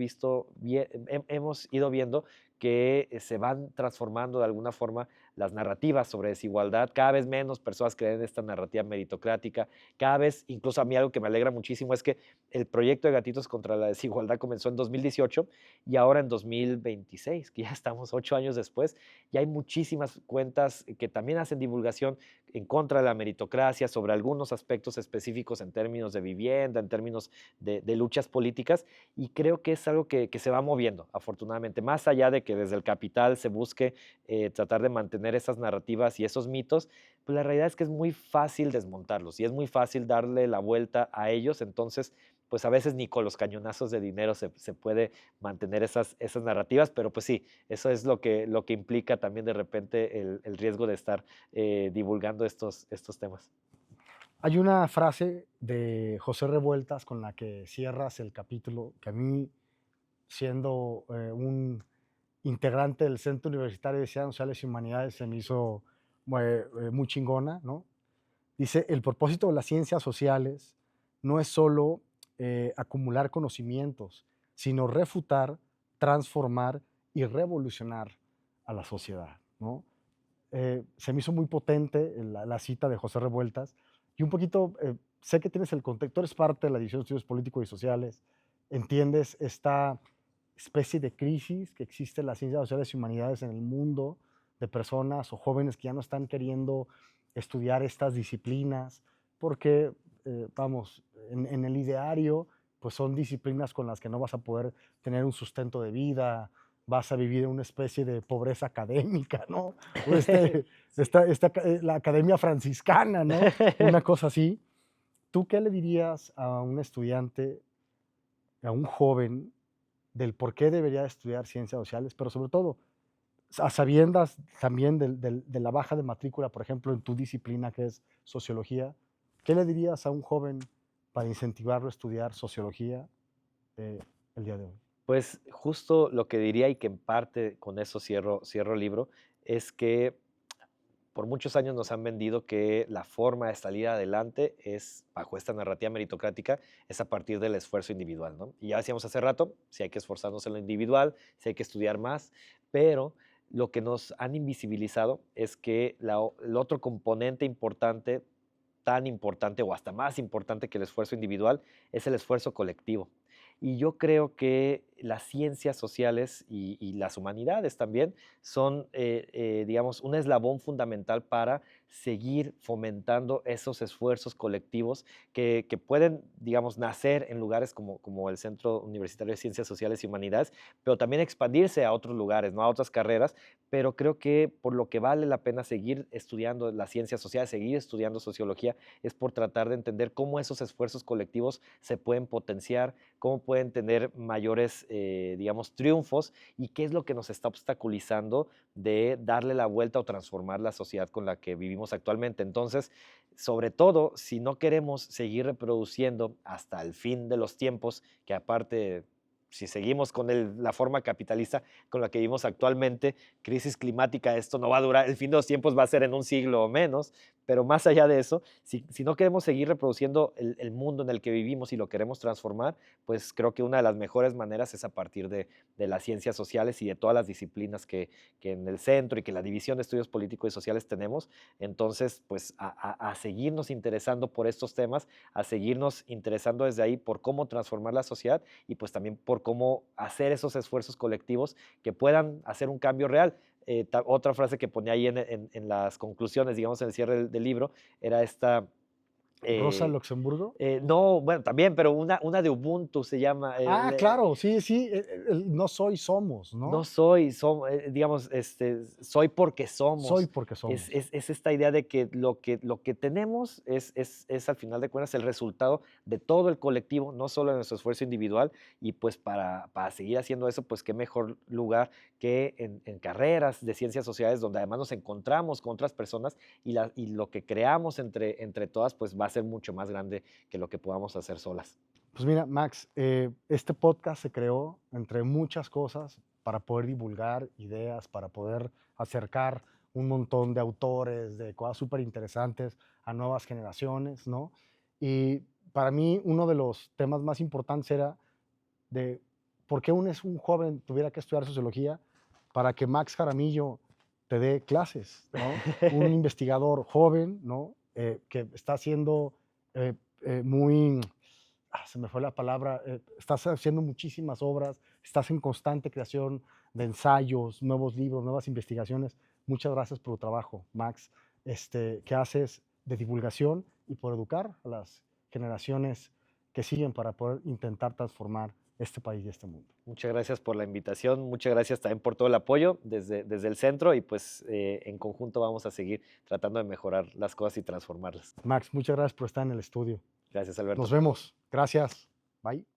ido viendo que se van transformando de alguna forma las narrativas sobre desigualdad. Cada vez menos personas creen en esta narrativa meritocrática. Cada vez, incluso a mí algo que me alegra muchísimo es que el proyecto de Gatitos contra la Desigualdad comenzó en 2018 y ahora en 2026, que ya estamos 8 años después, y hay muchísimas cuentas que también hacen divulgación en contra de la meritocracia, sobre algunos aspectos específicos en términos de vivienda, en términos de luchas políticas, y creo que es algo que se va moviendo, afortunadamente, más allá de que desde el capital se busque tratar de mantener esas narrativas y esos mitos, pues la realidad es que es muy fácil desmontarlos y es muy fácil darle la vuelta a ellos, entonces pues a veces ni con los cañonazos de dinero se puede mantener esas narrativas, pero pues sí, eso es lo que implica también de repente el riesgo de estar divulgando estos temas. Hay una frase de José Revueltas con la que cierras el capítulo que a mí, siendo un integrante del Centro Universitario de Ciencias Sociales y Humanidades, se me hizo muy chingona, ¿no? Dice, el propósito de las ciencias sociales no es solo acumular conocimientos, sino refutar, transformar y revolucionar a la sociedad, ¿no? Se me hizo muy potente la cita de José Revueltas y un poquito, sé que tienes el contexto, tú eres parte de la División de Estudios Políticos y Sociales, entiendes esta especie de crisis que existe en las ciencias sociales y humanidades en el mundo, de personas o jóvenes que ya no están queriendo estudiar estas disciplinas, porque, vamos, en el ideario, pues son disciplinas con las que no vas a poder tener un sustento de vida, vas a vivir en una especie de pobreza académica, ¿no? O la academia franciscana, ¿no? Una cosa así. ¿Tú qué le dirías a un estudiante, a un joven, del por qué debería estudiar ciencias sociales, pero sobre todo, a sabiendas también de la baja de matrícula, por ejemplo, en tu disciplina que es sociología? ¿Qué le dirías a un joven para incentivarlo a estudiar sociología el día de hoy? Pues justo lo que diría y que en parte con eso cierro el libro, es que por muchos años nos han vendido que la forma de salir adelante es bajo esta narrativa meritocrática, es a partir del esfuerzo individual, ¿no? Y ya decíamos hace rato, si hay que esforzarnos en lo individual, si hay que estudiar más, pero lo que nos han invisibilizado es que el otro componente importante tan importante o hasta más importante que el esfuerzo individual es el esfuerzo colectivo. Y yo creo que las ciencias sociales y las humanidades también son, digamos, un eslabón fundamental para seguir fomentando esos esfuerzos colectivos que pueden, digamos, nacer en lugares como el Centro Universitario de Ciencias Sociales y Humanidades, pero también expandirse a otros lugares, ¿no? A otras carreras, pero creo que por lo que vale la pena seguir estudiando las ciencias sociales, seguir estudiando sociología, es por tratar de entender cómo esos esfuerzos colectivos se pueden potenciar, cómo pueden tener mayores, digamos, triunfos y qué es lo que nos está obstaculizando de darle la vuelta o transformar la sociedad con la que vivimos actualmente. Entonces, sobre todo, si no queremos seguir reproduciendo hasta el fin de los tiempos, que aparte, si seguimos con la forma capitalista con la que vivimos actualmente, crisis climática, esto no va a durar, el fin de los tiempos va a ser en un siglo o menos, pero más allá de eso, si no queremos seguir reproduciendo el mundo en el que vivimos y lo queremos transformar, pues creo que una de las mejores maneras es a partir de las ciencias sociales y de todas las disciplinas que en el centro y que la División de Estudios Políticos y Sociales tenemos. Entonces, pues a seguirnos interesando por estos temas, a seguirnos interesando desde ahí por cómo transformar la sociedad y pues también por cómo hacer esos esfuerzos colectivos que puedan hacer un cambio real. Otra frase que ponía ahí en las conclusiones, digamos, en el cierre del libro, era esta, Rosa eh, Luxemburgo. no, bueno, también, pero una de Ubuntu se llama, Ah, claro, sí, sí, el no soy, somos, no ¿no? soy, digamos, soy porque Soy somos. porque Es, somos. es- es esta idea de que lo que tenemos es al final de cuentas el resultado de todo el colectivo, no solo de nuestro esfuerzo individual. Y pues para seguir haciendo eso, pues qué mejor lugar que en carreras de ciencias sociales, donde además nos encontramos con otras personas y lo que creamos entre todas, pues va a ser mucho más grande que lo que podamos hacer solas. Pues mira, Max, este podcast se creó entre muchas cosas para poder divulgar ideas, para poder acercar un montón de autores, de cosas súper interesantes a nuevas generaciones, ¿no? Y para mí uno de los temas más importantes era de por qué un joven tuviera que estudiar sociología para que Max Jaramillo te dé clases, ¿no? Un investigador joven, ¿no? Que está haciendo eh, muy se me fue la palabra, estás haciendo muchísimas obras, estás en constante creación de ensayos, nuevos libros, nuevas investigaciones. Muchas gracias por tu trabajo, Max, que haces de divulgación y por educar a las generaciones que siguen para poder intentar transformar este país y este mundo. Muchas gracias por la invitación, muchas gracias también por todo el apoyo desde el centro y pues en conjunto vamos a seguir tratando de mejorar las cosas y transformarlas. Max, muchas gracias por estar en el estudio. Gracias, Nos Alberto. vemos. Gracias. Bye.